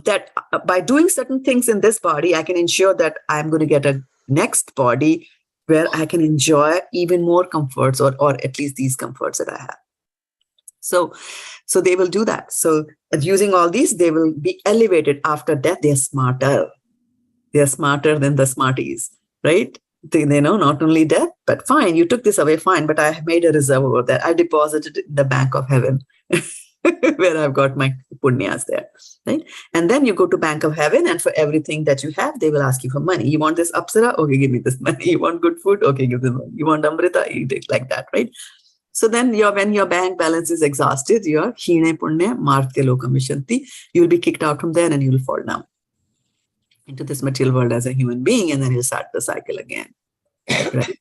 that by doing certain things in this body, I can ensure that I'm going to get a next body where I can enjoy even more comforts, or at least these comforts that I have. So they will do that. So using all these, they will be elevated after death. They're smarter. They're smarter than the smarties, right? They know not only death, but fine, you took this away, fine, but I have made a reserve over there. I deposited it in the bank of heaven where I've got my punyas there, right? And then you go to bank of heaven, and for everything that you have, they will ask you for money. You want this apsara? Okay, give me this money. You want good food? Okay, give them money. You want amrita? Eat it, like that, right? So then when your bank balance is exhausted, your hine punya martya lokam vishanti, you will be kicked out from there and you will fall down into this material world as a human being, and then you start the cycle again. Right?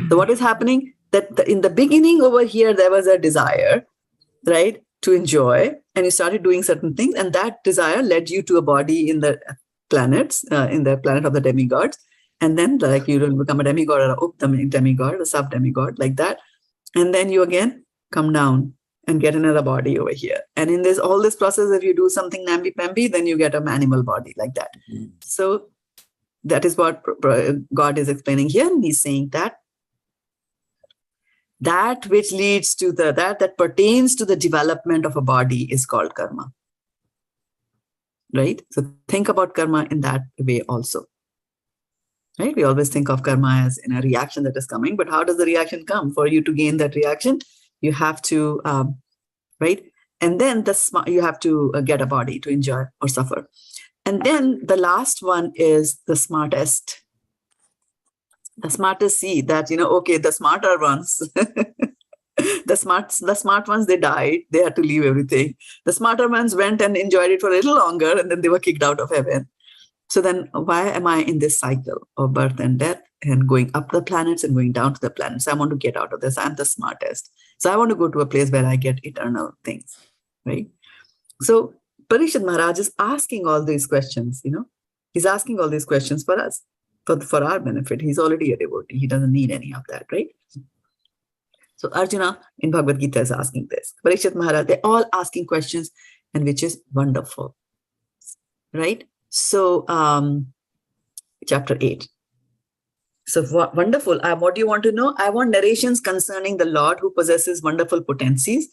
So what is happening? That in the beginning over here, there was a desire, right, to enjoy, and you started doing certain things, and that desire led you to a body in the planets, in the planet of the demigods, and then like you will become a demigod or a demigod, a sub-demigod, like that, and then you again come down and get another body over here. And in all this process, if you do something namby-pamby, then you get an animal body like that. So that is what God is explaining here. And he's saying that which leads to that pertains to the development of a body is called karma. Right? So think about karma in that way also. Right? We always think of karma as in a reaction that is coming, but how does the reaction come? For you to gain that reaction, you have to, right? And then you have to get a body to enjoy or suffer. And then the last one is the smartest. The smartest see that, okay, the smarter ones, the smart ones, they died. They had to leave everything. The smarter ones went and enjoyed it for a little longer, and then they were kicked out of heaven. So then why am I in this cycle of birth and death and going up the planets and going down to the planets? I want to get out of this. I'm the smartest. So I want to go to a place where I get eternal things, right? So Parikshit Maharaj is asking all these questions, He's asking all these questions for us, for our benefit. He's already a devotee. He doesn't need any of that, right? So Arjuna in Bhagavad-gita is asking this. Parikshit Maharaj, they're all asking questions, and which is wonderful, right? So chapter 8. So wonderful. What do you want to know? I want narrations concerning the Lord who possesses wonderful potencies.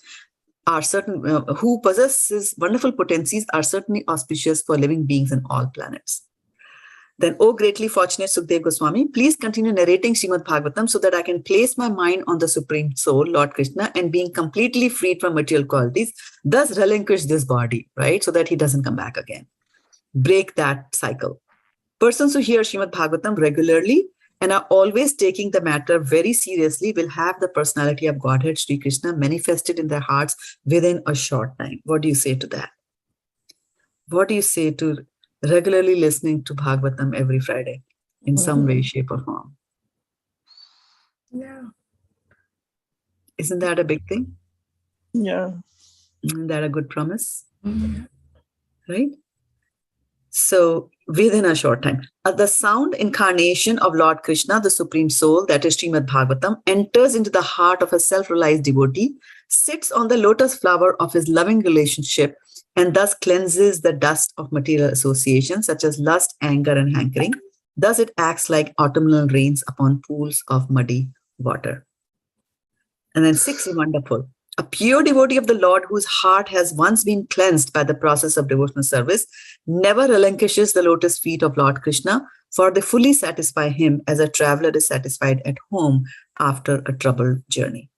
Who possesses wonderful potencies are certainly auspicious for living beings in all planets. Then, O greatly fortunate Sukhadev Goswami, please continue narrating Srimad Bhagavatam so that I can place my mind on the Supreme Soul, Lord Krishna, and being completely freed from material qualities, thus relinquish this body, right? So that he doesn't come back again. Break that cycle. Persons who hear Srimad Bhagavatam regularly and are always taking the matter very seriously will have the personality of Godhead, Sri Krishna, manifested in their hearts within a short time. What do you say to that? What do you say to regularly listening to Bhagavatam every Friday in some way, shape, or form? Yeah. Isn't that a big thing? Yeah. Isn't that a good promise? Mm-hmm. Right? So within a short time, the sound incarnation of Lord Krishna, the Supreme Soul, that is Srimad Bhagavatam, enters into the heart of a self-realized devotee, sits on the lotus flower of his loving relationship, and thus cleanses the dust of material associations such as lust, anger, and hankering. Thus it acts like autumnal rains upon pools of muddy water. And then 6 is wonderful. A pure devotee of the Lord whose heart has once been cleansed by the process of devotional service never relinquishes the lotus feet of Lord Krishna, for they fully satisfy him as a traveler is satisfied at home after a troubled journey.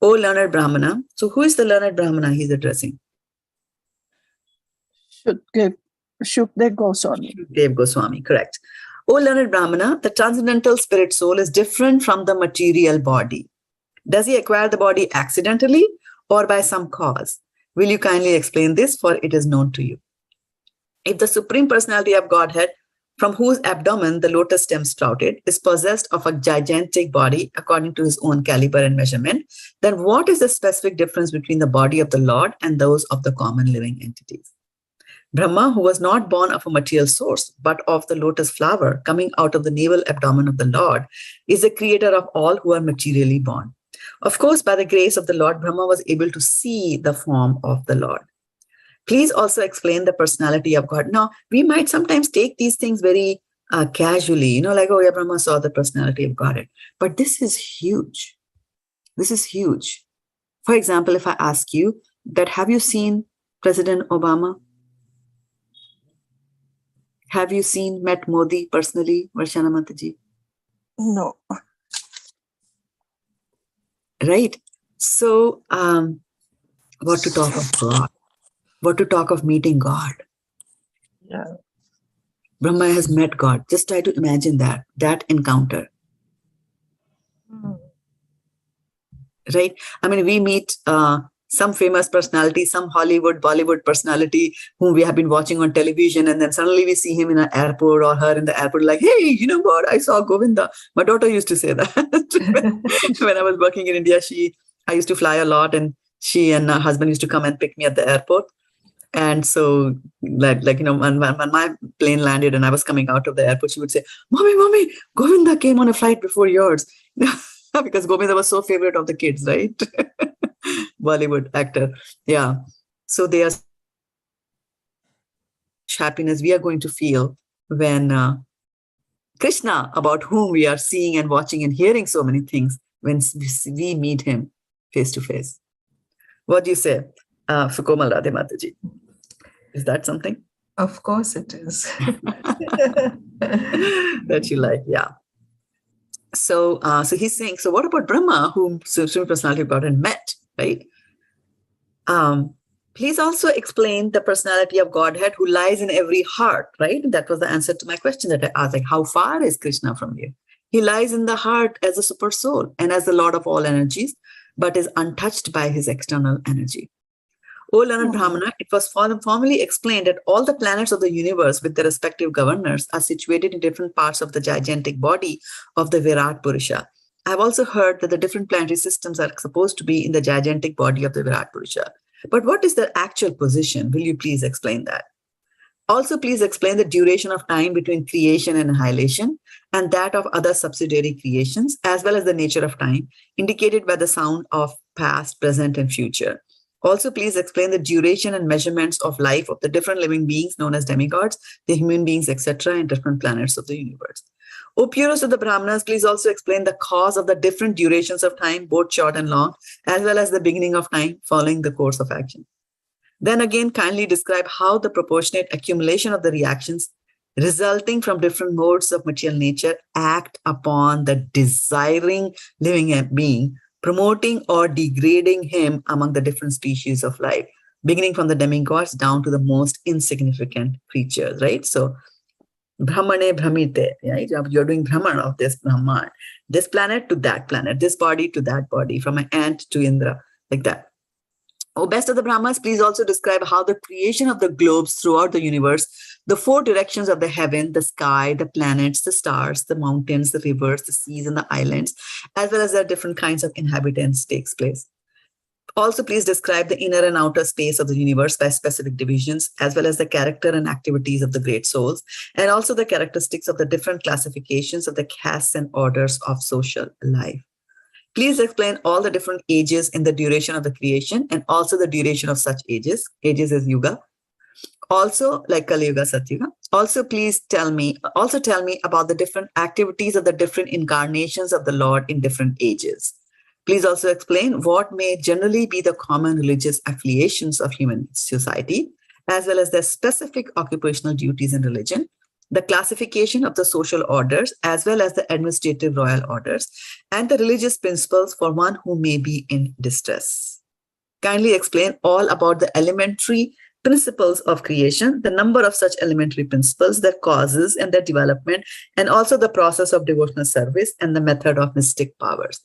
O learned Brahmana. So who is the learned Brahmana he's addressing? Shukdev Goswami. Shukdev Goswami, correct. O learned Brahmana, the transcendental spirit soul is different from the material body. Does he acquire the body accidentally or by some cause? Will you kindly explain this, for it is known to you? If the Supreme Personality of Godhead, from whose abdomen the lotus stem sprouted, is possessed of a gigantic body according to his own caliber and measurement, then what is the specific difference between the body of the Lord and those of the common living entities? Brahma, who was not born of a material source, but of the lotus flower coming out of the navel abdomen of the Lord, is the creator of all who are materially born. Of course, by the grace of the Lord, Brahma was able to see the form of the Lord. Please also explain the personality of God. Now, we might sometimes take these things very casually, like, oh yeah, Brahma saw the personality of God. But this is huge. This is huge. For example, if I ask you that, have you seen President Obama? Have you met Modi personally, Varshana Mataji? No. Right. So, what to talk of God? What to talk of meeting God? Yeah. Brahma has met God. Just try to imagine that encounter. Right? I mean, we meet some famous personality, some Hollywood, Bollywood personality whom we have been watching on television, and then suddenly we see him in an airport or her in the airport, like, hey, you know what? I saw Govinda. My daughter used to say that. When I was working in India, I used to fly a lot, and she and her husband used to come and pick me at the airport. And so, when my plane landed and I was coming out of the airport, she would say, Mommy, Govinda came on a flight before yours. Because Govinda was so favorite of the kids, right? Bollywood actor. Yeah. So there's happiness we are going to feel when Krishna, about whom we are seeing and watching and hearing so many things, when we meet him face to face. What do you say, Sukomal Radhe Mataji? Is that something? Of course it is. That you like, yeah. So he's saying, so what about Brahma, whom Supreme Personality of Godhead met, right? Please also explain the personality of Godhead who lies in every heart, right? That was the answer to my question that I asked, like, how far is Krishna from you? He lies in the heart as a super soul and as the Lord of all energies, but is untouched by his external energy. O learned Brahmana, it was formally explained that all the planets of the universe with their respective governors are situated in different parts of the gigantic body of the Virat Purusha. I have also heard that the different planetary systems are supposed to be in the gigantic body of the Virat Purusha. But what is their actual position? Will you please explain that? Also, please explain the duration of time between creation and annihilation, and that of other subsidiary creations, as well as the nature of time, indicated by the sound of past, present, and future. Also, please explain the duration and measurements of life of the different living beings known as demigods, the human beings, etc., in different planets of the universe. O purest of the Brahmanas, please also explain the cause of the different durations of time, both short and long, as well as the beginning of time following the course of action. Then again, kindly describe how the proportionate accumulation of the reactions resulting from different modes of material nature act upon the desiring living being, promoting or degrading him among the different species of life, beginning from the demigods down to the most insignificant creatures, right? So, Brahmane Brahmite, right? You're doing Brahman of this Brahman, this planet to that planet, this body to that body, from an ant to Indra, like that. O best of the Brahmas, please also describe how the creation of the globes throughout the universe, the four directions of the heaven, the sky, the planets, the stars, the mountains, the rivers, the seas, and the islands, as well as their different kinds of inhabitants takes place. Also, please describe the inner and outer space of the universe by specific divisions, as well as the character and activities of the great souls, and also the characteristics of the different classifications of the castes and orders of social life. Please explain all the different ages in the duration of the creation and also the duration of such ages. Ages is yuga. Also, like Kali Yuga, Satyuga. Also, please tell me about the different activities of the different incarnations of the Lord in different ages. Please also explain what may generally be the common religious affiliations of human society, as well as their specific occupational duties in religion, the classification of the social orders, as well as the administrative royal orders, and the religious principles for one who may be in distress. Kindly explain all about the elementary principles of creation, the number of such elementary principles, their causes and their development, and also the process of devotional service and the method of mystic powers.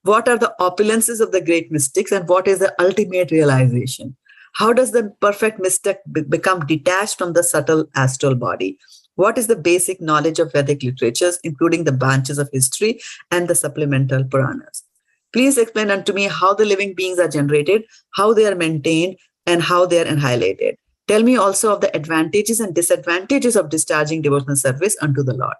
What are the opulences of the great mystics and what is the ultimate realization? How does the perfect mystic become detached from the subtle astral body? What is the basic knowledge of Vedic literatures, including the branches of history and the supplemental Puranas? Please explain unto me how the living beings are generated, how they are maintained, and how they are annihilated. Tell me also of the advantages and disadvantages of discharging devotional service unto the Lord.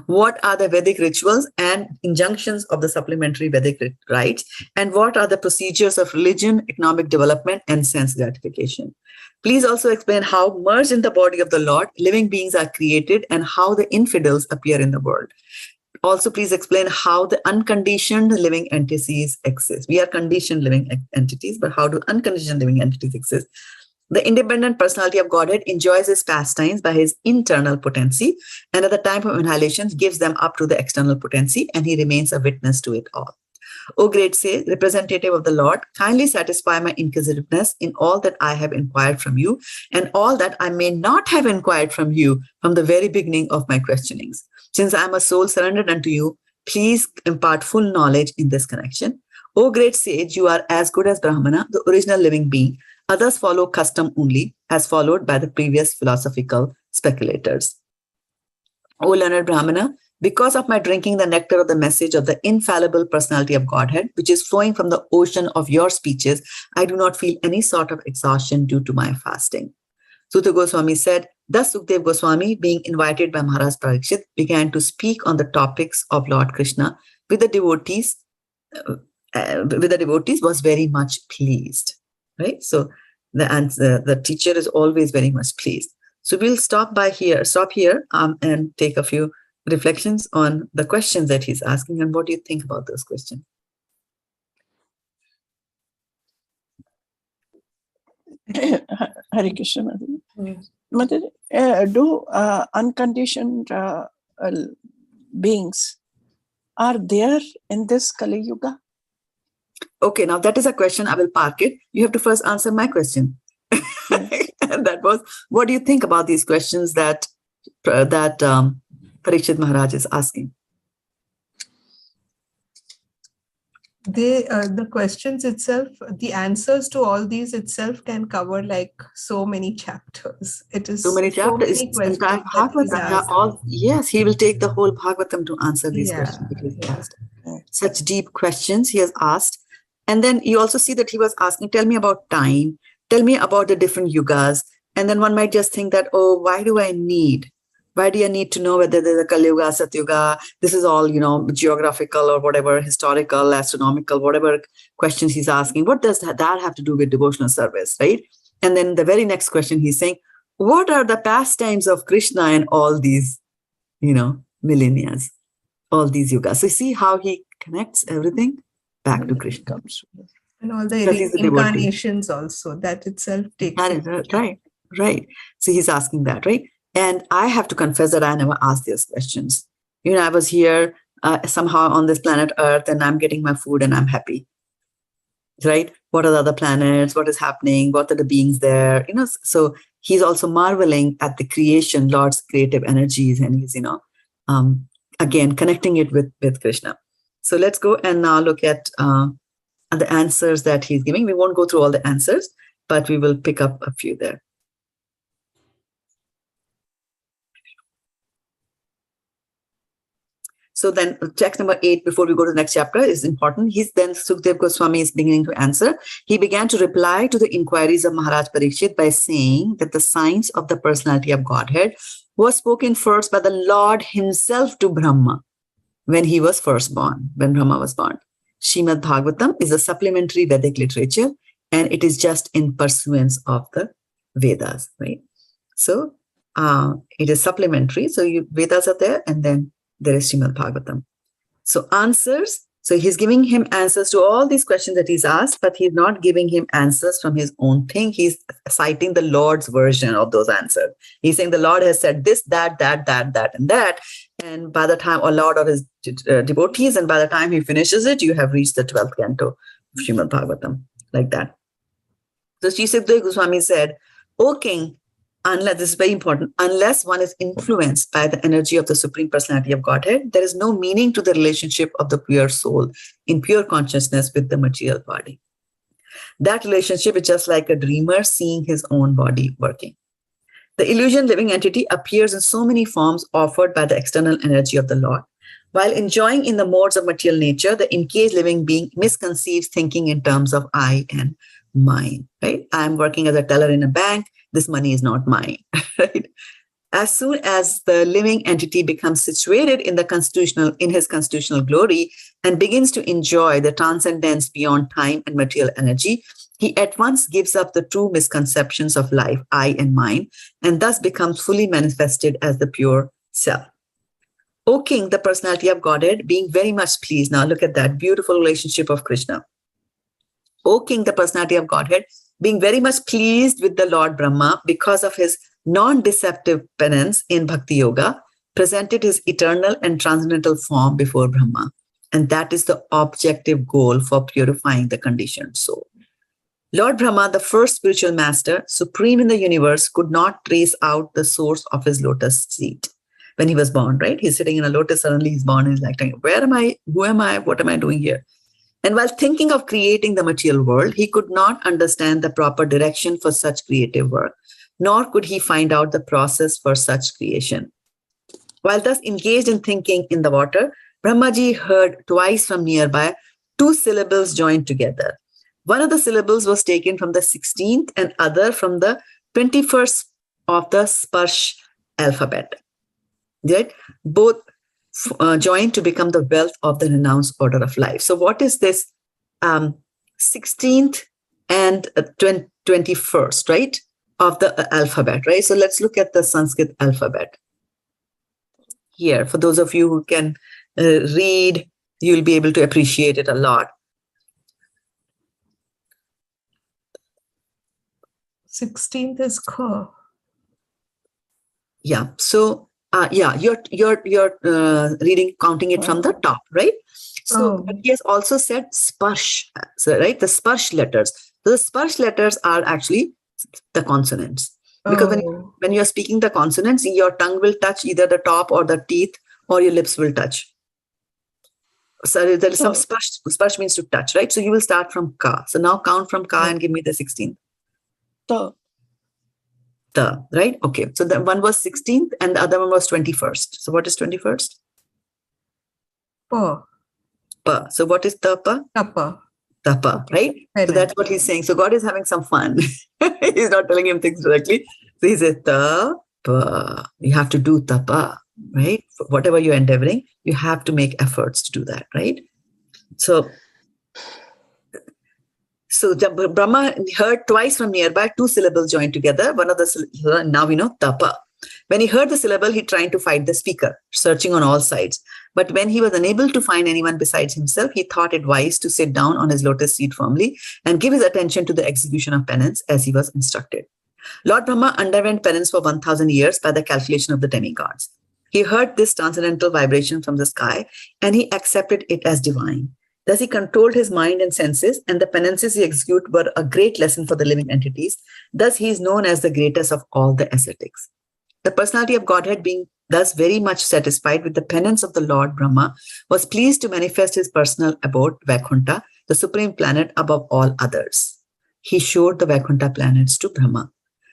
What are the Vedic rituals and injunctions of the supplementary Vedic rites? And what are the procedures of religion, economic development, and sense gratification? Please also explain how, merged in the body of the Lord, living beings are created and how the infidels appear in the world. Also, please explain how the unconditioned living entities exist. We are conditioned living entities, but how do unconditioned living entities exist? The independent personality of Godhead enjoys his pastimes by his internal potency, and at the time of annihilation gives them up to the external potency, and he remains a witness to it all. O great sage, representative of the Lord, kindly satisfy my inquisitiveness in all that I have inquired from you, and all that I may not have inquired from you from the very beginning of my questionings. Since I am a soul surrendered unto you, please impart full knowledge in this connection. O great sage, you are as good as Brahmana, the original living being. Others follow custom only, as followed by the previous philosophical speculators. O learned Brahmana, because of my drinking the nectar of the message of the infallible personality of Godhead, which is flowing from the ocean of your speeches, I do not feel any sort of exhaustion due to my fasting. Sutta Goswami said, thus Sukdev Goswami, being invited by Maharaj Parikshit, began to speak on the topics of Lord Krishna with the devotees. Was very much pleased. Right? So the teacher is always very much pleased. So we'll stop here and take a few reflections on the questions that he's asking and what do you think about those questions? Hare Krishna. Mother, do unconditioned beings are there in this Kali Yuga? Okay, now that is a question. I will park it. You have to first answer my question. And that was, what do you think about these questions that Parikshit Maharaj is asking? The questions itself, the answers to all these itself can cover like so many chapters. It is so many chapters. Yes, he will take the whole Bhagavatam to answer these questions that he's asked. Such deep questions he has asked. And then you also see that he was asking, tell me about time, tell me about the different yugas. And then one might just think that, oh, why do I need to know whether there's a Kali Yuga, Satyuga? This is all, geographical or whatever, historical, astronomical, whatever questions he's asking. What does that have to do with devotional service, right? And then the very next question he's saying, what are the pastimes of Krishna and all these, millennia, all these yugas? So see how he connects everything back to Krishna. And all the incarnations also, that itself takes. Right. So he's asking that, right? And I have to confess that I never asked these questions. I was here somehow on this planet Earth and I'm getting my food and I'm happy, right? What are the other planets? What is happening? What are the beings there? So he's also marveling at the creation, Lord's creative energies. And he's, again, connecting it with Krishna. So let's go and now look at the answers that he's giving. We won't go through all the answers, but we will pick up a few there. So then text number 8, before we go to the next chapter, is important. Then Sukadeva Goswami is beginning to answer. He began to reply to the inquiries of Maharaj Parikshit by saying that the science of the personality of Godhead was spoken first by the Lord himself to Brahma when he was first born, when Brahma was born. Srimad Bhagavatam is a supplementary Vedic literature, and it is just in pursuance of the Vedas, right? So it is supplementary. So Vedas are there, and then there is Srimad Bhagavatam. So answers. So he's giving him answers to all these questions that he's asked, but he's not giving him answers from his own thing. He's citing the Lord's version of those answers. He's saying the Lord has said this, that, and that. And by the time, or Lord or his devotees, and by the time he finishes it, you have reached the 12th canto of Srimad Bhagavatam, like that. So Sri Sukadeva Goswami said, O king, unless, this is very important, unless one is influenced by the energy of the Supreme Personality of Godhead, there is no meaning to the relationship of the pure soul in pure consciousness with the material body. That relationship is just like a dreamer seeing his own body working. The illusion living entity appears in so many forms offered by the external energy of the Lord. While enjoying in the modes of material nature, the encaged living being misconceives thinking in terms of I and mine, right? I'm working as a teller in a bank. This money is not mine, right? As soon as the living entity becomes situated in his constitutional glory and begins to enjoy the transcendence beyond time and material energy, he at once gives up the true misconceptions of life, I and mine, and thus becomes fully manifested as the pure self. O king, the personality of Godhead, being very much pleased. Now look at that beautiful relationship of Krishna. O king, the personality of Godhead, being very much pleased with the Lord Brahma because of his non-deceptive penance in Bhakti Yoga, presented his eternal and transcendental form before Brahma. And that is the objective goal for purifying the conditioned soul. Lord Brahma, the first spiritual master, supreme in the universe, could not trace out the source of his lotus seat when he was born, right? He's sitting in a lotus, suddenly he's born, and he's like, where am I? Who am I? What am I doing here? And while thinking of creating the material world, he could not understand the proper direction for such creative work, nor could he find out the process for such creation. While thus engaged in thinking in the water, Brahmaji heard twice from nearby 2 syllables joined together. One of the syllables was taken from the 16th and other from the 21st of the Sparsh alphabet. Right? Both joined to become the wealth of the renounced order of life. So what is this 16th and 21st, right, of the alphabet, right? So let's look at the Sanskrit alphabet. Here, for those of you who can read, you'll be able to appreciate it a lot. 16th is Ka. Yeah. So you're reading, counting it from the top, right? So but he has also said sparsh, so, right? The sparsh letters. So the sparsh letters are actually the consonants. Because when you're speaking the consonants, your tongue will touch either the top or the teeth, or your lips will touch. So there is some sparsh. Sparsh means to touch, right? So you will start from Ka. So now count from Ka and give me the 16th. The, right? Okay. So the one was 16th and the other one was 21st. So what is 21st? Pa. Pa. So what is Tapa? Tapa. Tapa, right? So that's what he's saying. So God is having some fun. He's not telling him things directly. So he says, Tapa. You have to do Tapa, right? For whatever you're endeavoring, you have to make efforts to do that, right? So Brahma heard twice from nearby 2 syllables joined together. One of the, now we know, Tapa. When he heard the syllable, he tried to find the speaker, searching on all sides. But when he was unable to find anyone besides himself, he thought it wise to sit down on his lotus seat firmly and give his attention to the execution of penance as he was instructed. Lord Brahma underwent penance for 1,000 years by the calculation of the demigods. He heard this transcendental vibration from the sky and he accepted it as divine. Thus he controlled his mind and senses, and the penances he executed were a great lesson for the living entities. Thus he is known as the greatest of all the ascetics. The personality of Godhead, being thus very much satisfied with the penance of the Lord Brahma, was pleased to manifest his personal abode, Vaikuntha, the supreme planet above all others. He showed the Vaikuntha planets to Brahma.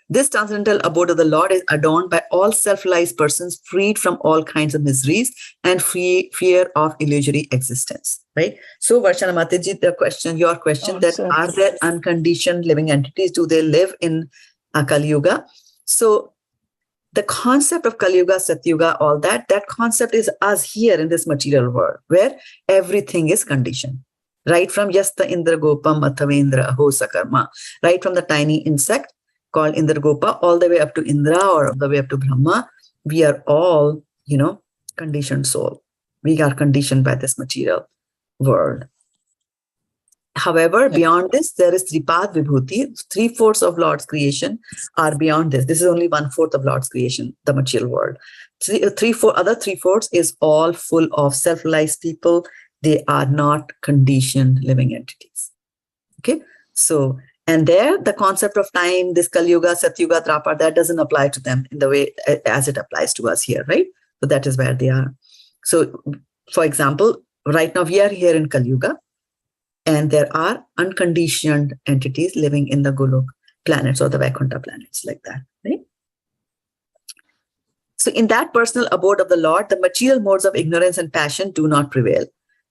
This transcendental abode of the Lord is adorned by all self-realized persons freed from all kinds of miseries and fear of illusory existence. Right? So, Varshana Mataji, your question that are there unconditioned living entities? Do they live in Kali Yuga? So, the concept of Kali Yuga, Satyuga, all that concept is us here in this material world where everything is conditioned. Right from Yasta Indra Gopam Mathavendra Aho Sakarma, right from the tiny insect called Indragopa all the way up to Indra or all the way up to Brahma, we are all, conditioned soul. We are conditioned by this material world. However, beyond this, there is Tripad Vibhuti. 3/4 of Lord's creation are beyond this. This is only 1/4 of Lord's creation, the material world. Other 3/4 is all full of self-realized people. They are not conditioned living entities. Okay, so, and there the concept of time, this Kali Yuga, Satyuga, Trapar, that doesn't apply to them in the way as it applies to us here, right? So that is where they are. So, for example, right now we are here in Kali Yuga, and there are unconditioned entities living in the Golok planets or the Vaikuntha planets like that, right? So in that personal abode of the Lord, the material modes of ignorance and passion do not prevail,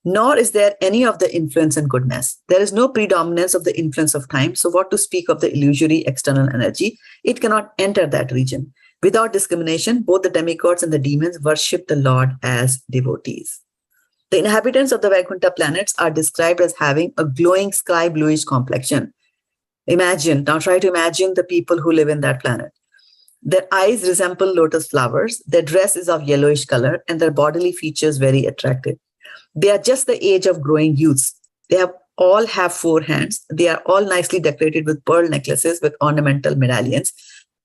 nor is there any of the influence and goodness. There is no predominance of the influence of time. So what to speak of the illusory external energy? It cannot enter that region. Without discrimination, both the demigods and the demons worship the Lord as devotees. The inhabitants of the Vaikuntha planets are described as having a glowing sky bluish complexion. Now try to imagine the people who live in that planet. Their eyes resemble lotus flowers, their dress is of yellowish color, and their bodily features very attractive. They are just the age of growing youths. They all have 4 hands. They are all nicely decorated with pearl necklaces with ornamental medallions,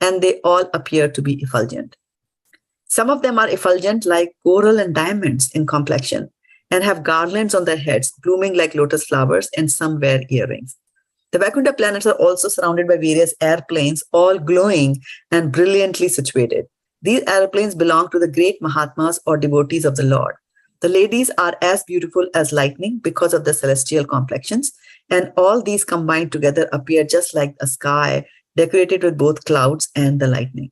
and they all appear to be effulgent. Some of them are effulgent like coral and diamonds in complexion, and have garlands on their heads, blooming like lotus flowers, and some wear earrings. The Vaikuntha planets are also surrounded by various airplanes, all glowing and brilliantly situated. These airplanes belong to the great Mahatmas or devotees of the Lord. The ladies are as beautiful as lightning because of the celestial complexions, and all these combined together appear just like a sky decorated with both clouds and the lightning.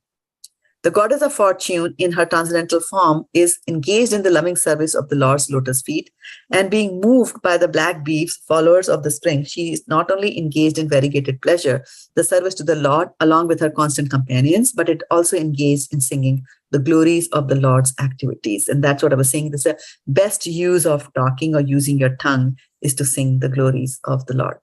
The goddess of fortune in her transcendental form is engaged in the loving service of the Lord's lotus feet, and being moved by the black beeves, followers of the spring, she is not only engaged in variegated pleasure, the service to the Lord along with her constant companions, but it also engaged in singing the glories of the Lord's activities. And that's what I was saying. This is the best use of talking or using your tongue is to sing the glories of the Lord.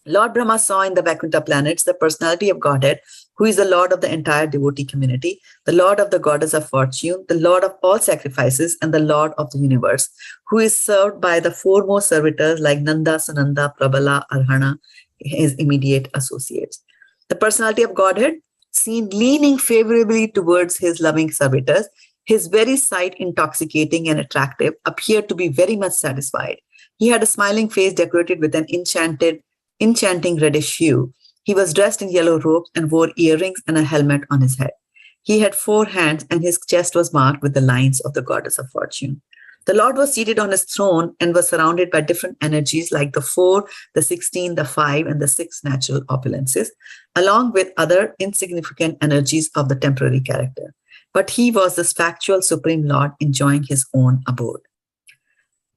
Lord Brahma saw in the Vaikuntha planets the personality of Godhead, who is the Lord of the entire devotee community, the Lord of the goddess of fortune, the Lord of all sacrifices, and the Lord of the universe, who is served by the foremost servitors like Nanda, Sananda, Prabala, Arjuna, his immediate associates. The personality of Godhead, seen leaning favorably towards his loving servitors, his very sight intoxicating and attractive, appeared to be very much satisfied. He had a smiling face decorated with an enchanting reddish hue. He was dressed in yellow robes and wore earrings and a helmet on his head. He had 4 hands, and his chest was marked with the lines of the goddess of fortune. The Lord was seated on his throne and was surrounded by different energies like the 4, the 16, the 5, and the 6 natural opulences, along with other insignificant energies of the temporary character. But he was this factual supreme Lord enjoying his own abode.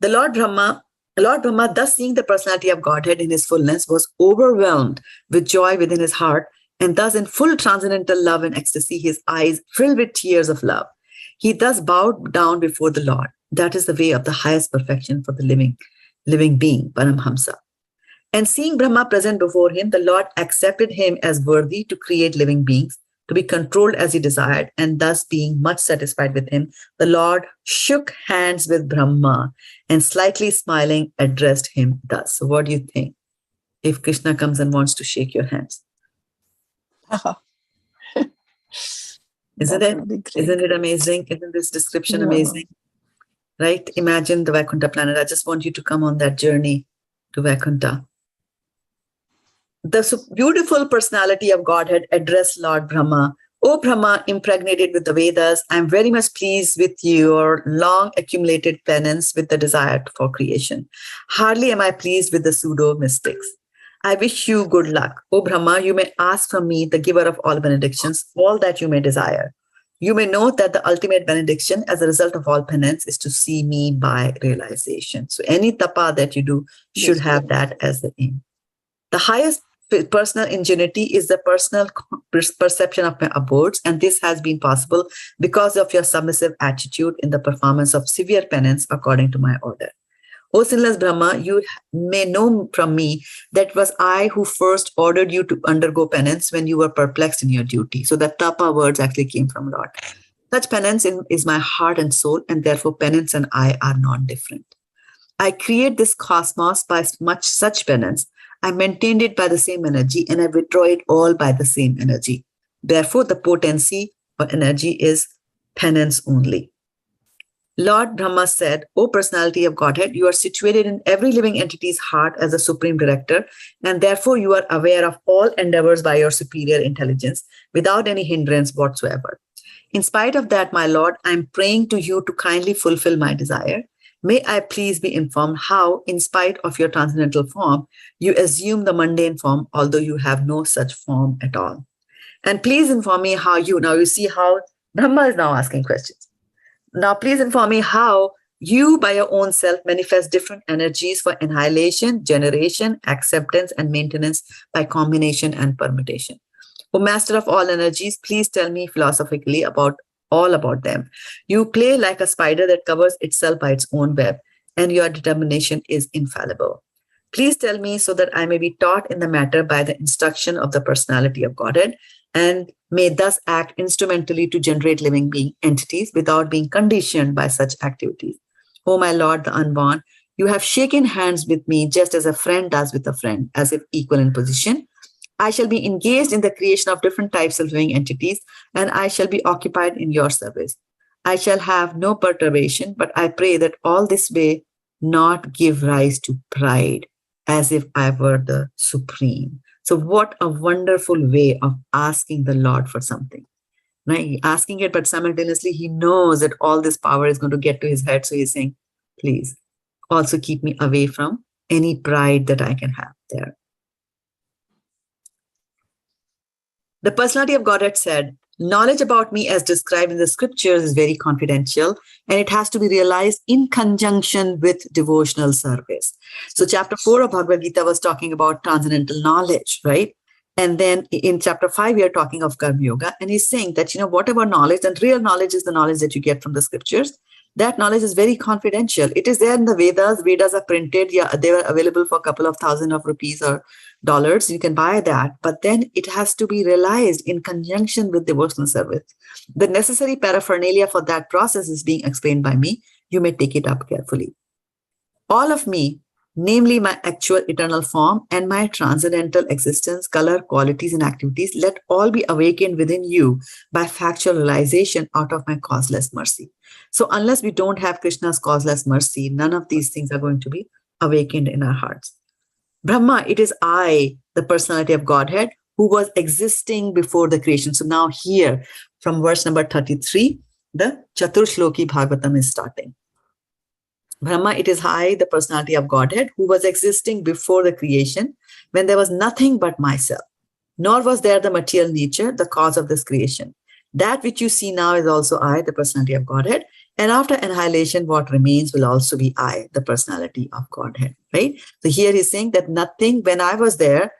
The Lord Brahma, thus seeing the personality of Godhead in his fullness, was overwhelmed with joy within his heart, and thus in full transcendental love and ecstasy, his eyes filled with tears of love. He thus bowed down before the Lord. That is the way of the highest perfection for the living being, Paramhamsa. And seeing Brahma present before him, the Lord accepted him as worthy to create living beings, to be controlled as he desired, and thus being much satisfied with him, the Lord shook hands with Brahma and slightly smiling addressed him thus. So what do you think if Krishna comes and wants to shake your hands? Isn't it amazing? Isn't this description amazing? Right? Imagine the Vaikuntha planet. I just want you to come on that journey to Vaikuntha. The beautiful personality of Godhead addressed Lord Brahma. O Brahma, impregnated with the Vedas, I am very much pleased with your long accumulated penance with the desire for creation. Hardly am I pleased with the pseudo-mystics. I wish you good luck. O Brahma, you may ask from me, the giver of all benedictions, all that you may desire. You may know that the ultimate benediction as a result of all penance is to see me by realization. So any tapa that you do should have that as the aim. The highest personal ingenuity is the personal perception of my abodes, and this has been possible because of your submissive attitude in the performance of severe penance according to my order. O sinless Brahma, you may know from me that it was I who first ordered you to undergo penance when you were perplexed in your duty. So the tapa words actually came from Lord. Such penance is my heart and soul, and therefore penance and I are not different. I create this cosmos by such penance. I maintained it by the same energy, and I withdraw it all by the same energy. Therefore, the potency or energy is penance only. Lord Brahma said, O personality of Godhead, you are situated in every living entity's heart as a supreme director, and therefore you are aware of all endeavors by your superior intelligence without any hindrance whatsoever. In spite of that, my Lord, I am praying to you to kindly fulfill my desire. May I please be informed how, in spite of your transcendental form, you assume the mundane form, although you have no such form at all. And please inform me how now you see how Brahma is now asking questions. Now, please inform me how you by your own self manifest different energies for annihilation, generation, acceptance, and maintenance by combination and permutation. O Master of all energies, please tell me philosophically all about them. You play like a spider that covers itself by its own web, and your determination is infallible. Please tell me so that I may be taught in the matter by the instruction of the personality of Godhead, and may thus act instrumentally to generate living being entities without being conditioned by such activities. O my Lord, the unborn, you have shaken hands with me just as a friend does with a friend, as if equal in position. I shall be engaged in the creation of different types of living entities, and I shall be occupied in your service. I shall have no perturbation, but I pray that all this may not give rise to pride, as if I were the supreme. So what a wonderful way of asking the Lord for something. Right? Asking it, but simultaneously he knows that all this power is going to get to his head. So he's saying, please also keep me away from any pride that I can have there. The personality of Godhead said, knowledge about me as described in the scriptures is very confidential, and it has to be realized in conjunction with devotional service. So chapter 4 of Bhagavad-gita was talking about transcendental knowledge, right? And then in chapter 5, we are talking of karma yoga. And he's saying that, whatever knowledge, and real knowledge is the knowledge that you get from the scriptures, that knowledge is very confidential. It is there in the Vedas. Vedas are printed. Yeah, they were available for a couple of thousand of rupees or dollars. You can buy that. But then it has to be realized in conjunction with devotional service. The necessary paraphernalia for that process is being explained by me. You may take it up carefully. All of me, namely my actual eternal form and my transcendental existence, color, qualities, and activities, let all be awakened within you by factual realization out of my causeless mercy. So unless we don't have Krishna's causeless mercy, none of these things are going to be awakened in our hearts. Brahma, it is I, the personality of Godhead, who was existing before the creation. So now here, from verse number 33, the Chaturshloki Bhagavatam is starting. Brahma, it is I, the personality of Godhead, who was existing before the creation, when there was nothing but myself, nor was there the material nature, the cause of this creation. That which you see now is also I, the personality of Godhead. And after annihilation, what remains will also be I, the personality of Godhead, right? So here he's saying that nothing, when I was there,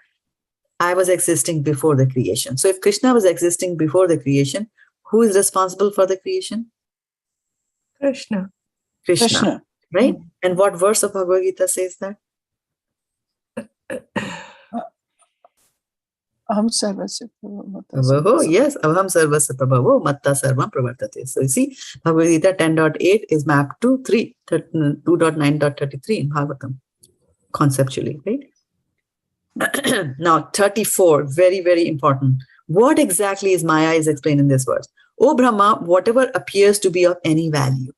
I was existing before the creation. So if Krishna was existing before the creation, who is responsible for the creation? Krishna. Krishna. Right? And what verse of Bhagavad-gita says that? Aham sarvasya prabhavo. Yes, aham sarvasya prabhavo, matta sarvam pravartate. So you see, Bhagavad-gita 10.8 is mapped to 2.9.33 in Bhagavatam, conceptually, right? Now, 34, very, very important. What exactly is Maya is explained in this verse. O Brahma, whatever appears to be of any value,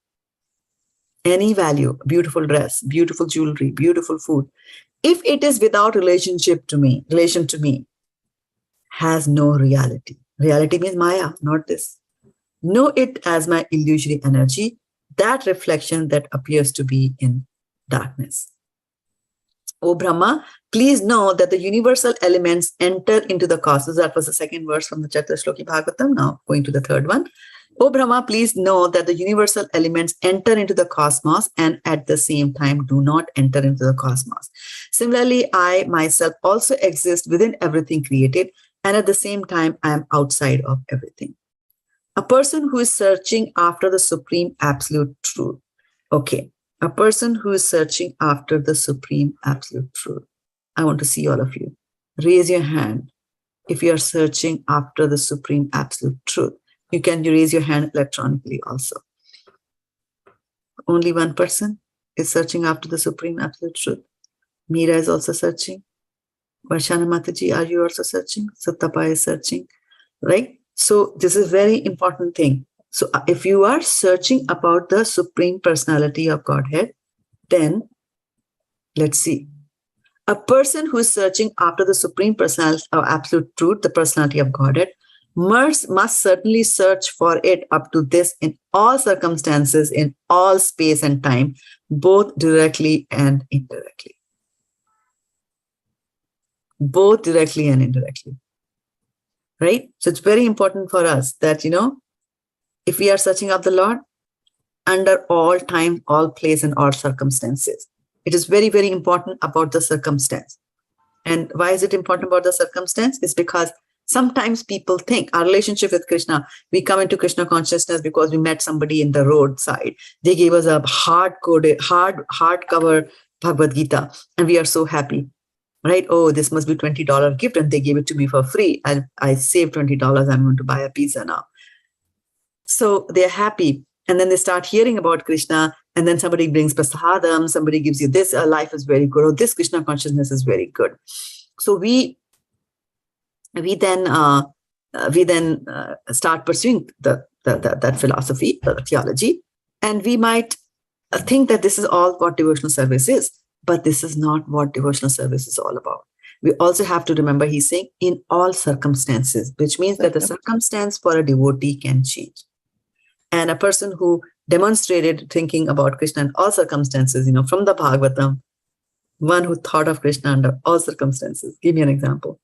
beautiful dress, beautiful jewelry, beautiful food, if it is without relation to me, has no reality. Reality means Maya, not this. Know it as my illusory energy, that reflection that appears to be in darkness. O Brahma, please know that the universal elements enter into the cosmos. That was the second verse from the Chaturshloki Bhagavatam. Now going to the third one. O Brahma, please know that the universal elements enter into the cosmos and at the same time do not enter into the cosmos. Similarly, I myself also exist within everything created, and at the same time, I am outside of everything. A person who is searching after the supreme absolute truth. Okay, a person who is searching after the supreme absolute truth. I want to see all of you. Raise your hand if you are searching after the supreme absolute truth. You can raise your hand electronically also. Only one person is searching after the supreme absolute truth. Meera is also searching. Varshana Mataji, are you also searching? Sattapa is searching, right? So this is a very important thing. So if you are searching about the supreme personality of Godhead, then let's see. A person who is searching after the supreme personality of absolute truth, the personality of Godhead, must certainly search for it up to this in all circumstances, in all space and time, both directly and indirectly. Both directly and indirectly. Right? So it's very important for us that, if we are searching up the Lord, under all time, all place, and all circumstances. It is very, very important about the circumstance. And why is it important about the circumstance? It's because sometimes people think our relationship with Krishna, we come into Krishna consciousness because we met somebody in the roadside. They gave us a hardcover Bhagavad-gita, and we are so happy, right? Oh, this must be $20 gift, and they gave it to me for free. I saved $20. I'm going to buy a pizza now. So they're happy. And then they start hearing about Krishna, and then somebody brings prasadam, somebody gives you this, life is very good, or this Krishna consciousness is very good. So we then start pursuing that philosophy, the theology, and we might think that this is all what devotional service is, but this is not what devotional service is all about. We also have to remember he's saying in all circumstances, which means that the circumstance for a devotee can change. And a person who demonstrated thinking about Krishna in all circumstances, from the Bhagavatam, one who thought of Krishna under all circumstances. Give me an example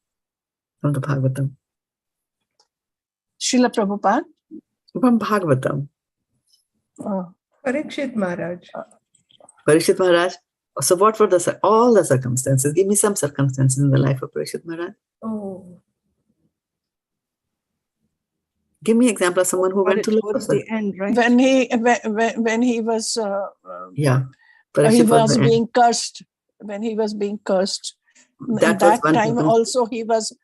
from the Bhagavatam. Srila Prabhupada? From Bhagavatam. Parikshit Maharaj. Parikshit Maharaj. So what were all the circumstances? Give me some circumstances in the life of Parikshit Maharaj. Oh. Give me an example of someone who went to towards the end, right? When he was Parikshit he was the end. being cursed. When he was being cursed, That at that was time one. also he was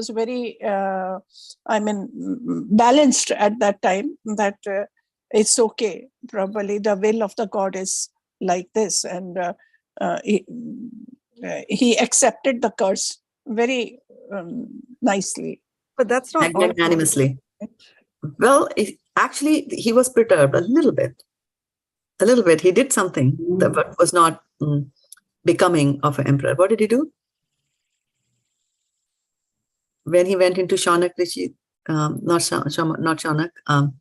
very balanced at that time, that it's okay, probably the will of the God is like this, and he accepted the curse very nicely. But that's not all. Magnanimously. Well, actually, he was perturbed a little bit. A little bit. He did something that was not becoming of an emperor. What did he do? When he went into Shaunak Rishi, not Shaunak, I'm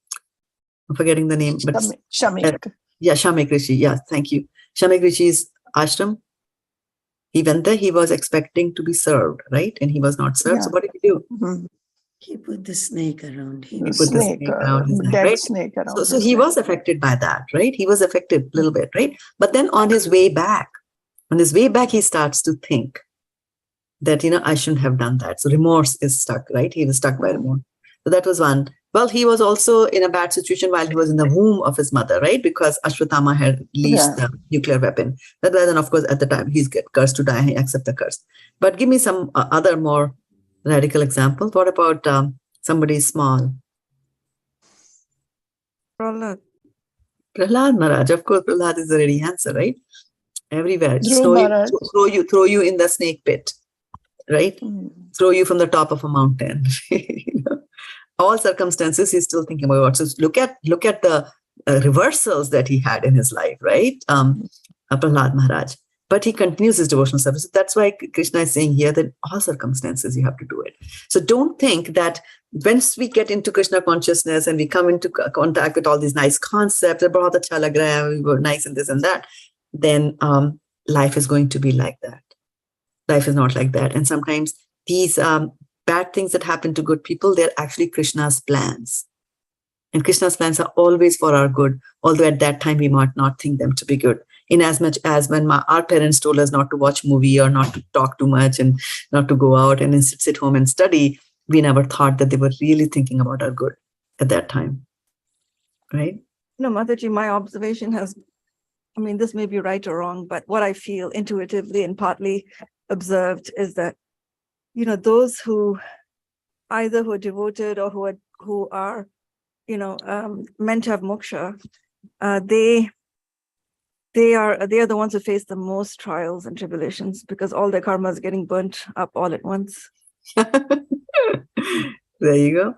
forgetting the name, but Shamik. Shamik Rishi. Yeah, thank you. Shamik Rishi's ashram. He went there. He was expecting to be served, right? And he was not served. Yeah. So what did he do? Mhm. He put the snake around him. He put the snake around his neck, dead right? snake around. So his he neck. was affected by that, right? He was affected a little bit, right? But then on his way back, he starts to think that, I shouldn't have done that. So remorse is stuck, right? He was stuck by remorse. So that was one. Well, he was also in a bad situation while he was in the womb of his mother, right? Because Ashwatthama had leashed the nuclear weapon. That was then, of course, at the time, he's get cursed to die, he accepts the curse. But give me some other more radical example. What about somebody small? Prahlad. Prahlad Maharaj. Of course, Prahlad is the ready answer, right? Everywhere. Dhruv Throw you in the snake pit, right? Throw you from the top of a mountain. All circumstances, he's still thinking about what. So look at the reversals that he had in his life, right? Prahlad Maharaj. But he continues his devotional service. That's why Krishna is saying here that all circumstances you have to do it. So don't think that once we get into Krishna consciousness and we come into contact with all these nice concepts, we were nice and this and that, then life is going to be like that. life is not like that. And sometimes these bad things that happen to good people, they're actually Krishna's plans. And Krishna's plans are always for our good, although at that time we might not think them to be good. In as much as when our parents told us not to watch movie or not to talk too much and not to go out and sit home and study, we never thought that they were really thinking about our good at that time. Right? No, Mataji, my observation has, I mean, this may be right or wrong, but what I feel intuitively and partly observed is that, those who either who are devoted or who are meant to have moksha, they are the ones who face the most trials and tribulations because all their karma is getting burnt up all at once. There you go.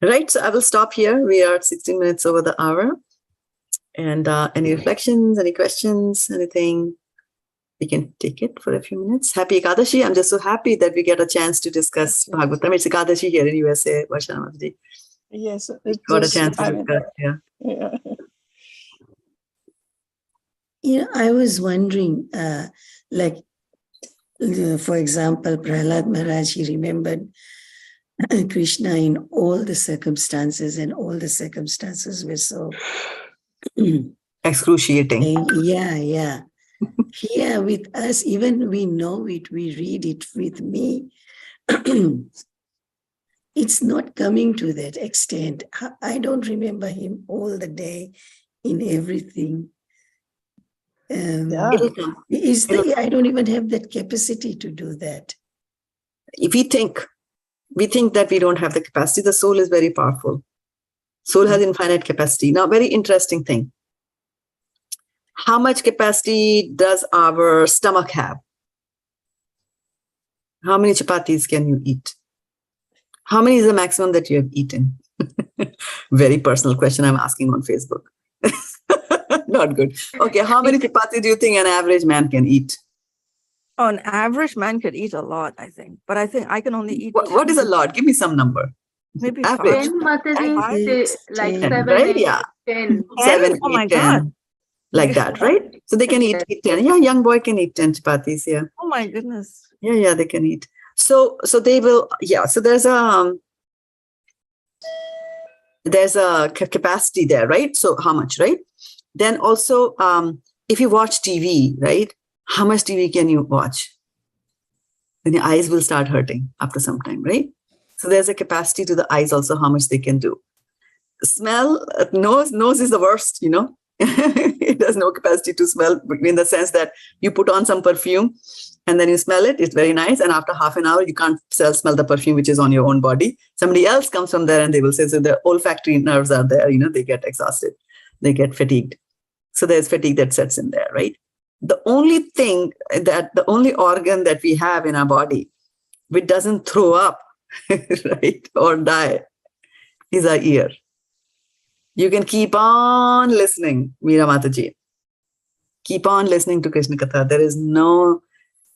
Right, so I will stop here. We are 16 minutes over the hour. And any reflections, any questions, anything? We can take it for a few minutes. Happy Ekadashi. I'm just so happy that we get a chance to discuss Bhagavatam. It's Ekadashi here in USA, Varshana Mataji. Yes. Got a chance to discuss, yeah. I was wondering, for example, Prahlad Maharaj, he remembered Krishna in all the circumstances, and all the circumstances were so excruciating. Yeah. Here with us, even we know it, we read it with me. It's not coming to that extent. I don't remember him all the day in everything. I don't even have that capacity to do that. If we think that we don't have the capacity, the soul is very powerful. Soul has infinite capacity. Now, very interesting thing. How much capacity does our stomach have? How many chapatis can you eat? How many is the maximum that you have eaten? Very personal question I'm asking on Facebook. Not good. Okay, how many chapatis do you think an average man can eat? An average man could eat a lot, I think. But I think I can only eat... What is a lot? Give me some number. Maybe average. 10, Mataji, like 10, 7, right? 8, Yeah. 10. 7, Oh 8, my 10. God. Like that, right? So they can eat 10. Yeah, young boy can eat 10 chapatis, yeah. Oh my goodness. Yeah, they can eat. So they will, yeah. So there's a capacity there, right? So how much, right? Then also, if you watch TV, right? How much TV can you watch? Then your eyes will start hurting after some time, right? So there's a capacity to the eyes also, how much they can do. Smell, nose is the worst, It has no capacity to smell, in the sense that you put on some perfume and then you smell it, it's very nice. And after half an hour, you can't smell the perfume which is on your own body. Somebody else comes from there and they will say, so the olfactory nerves are there, they get exhausted, they get fatigued. So there's fatigue that sets in there, right? The only organ that we have in our body which doesn't throw up, right, or die is our ear. You can keep on listening, Meera Mataji. Keep on listening to Krishna Katha. There is no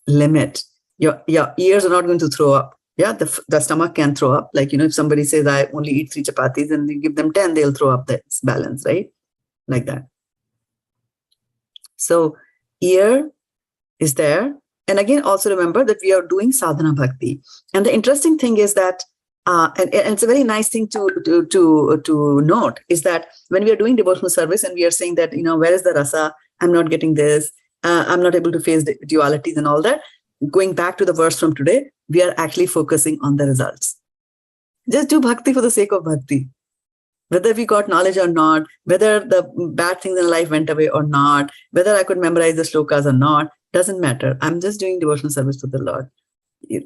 limit. Your ears are not going to throw up. Yeah, the stomach can throw up. Like, if somebody says, I only eat 3 chapatis and you give them 10, they'll throw up that balance, right? Like that. So ear is there. And again, also remember that we are doing sadhana bhakti. And the interesting thing is that and it's a very nice thing to note is that when we are doing devotional service and we are saying that, where is the rasa? I'm not getting this. I'm not able to face the dualities and all that. Going back to the verse from today, we are actually focusing on the results. Just do bhakti for the sake of bhakti. Whether we got knowledge or not, whether the bad things in life went away or not, whether I could memorize the shlokas or not, doesn't matter. I'm just doing devotional service for the Lord.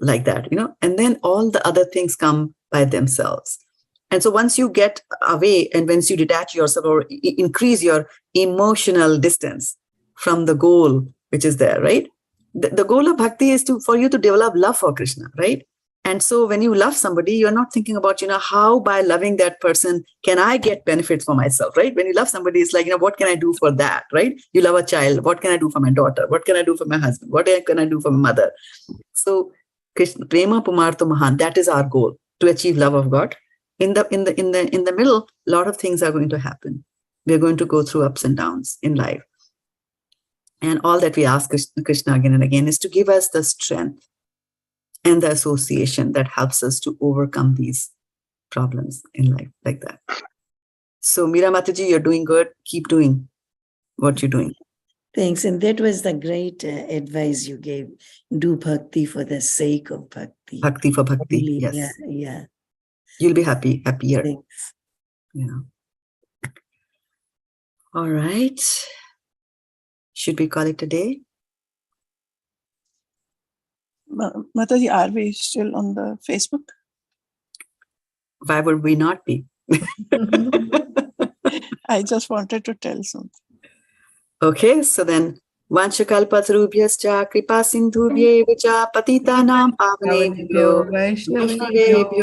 Like that, and then all the other things come by themselves. And so once you get away and once you detach yourself or increase your emotional distance from the goal, which is there, right? The goal of bhakti is for you to develop love for Krishna, right? And so when you love somebody, you're not thinking about, how by loving that person can I get benefits for myself, right? When you love somebody, it's like, what can I do for that, right? You love a child. What can I do for my daughter? What can I do for my husband? What can I do for my mother? So Krishna, prema pumarto mahan, that is our goal, to achieve love of God. In the middle, a lot of things are going to happen. We're going to go through ups and downs in life. And all that we ask Krishna again and again is to give us the strength and the association that helps us to overcome these problems in life like that. So Meera Mataji, you're doing good. Keep doing what you're doing. Thanks. And that was the great advice you gave. Do bhakti for the sake of bhakti. Bhakti for bhakti. Really, Yes. Yeah. You'll be happier. Thanks. Yeah. All right. Should we call it a day? Mataji, are we still on the Facebook? Why would we not be? I just wanted to tell something. Okay, so then Vanchakalpatarubhyascha kripa sindhubhyevacha patitanam pavanebhyo Vaishnavebhyo Vaishnavebhyo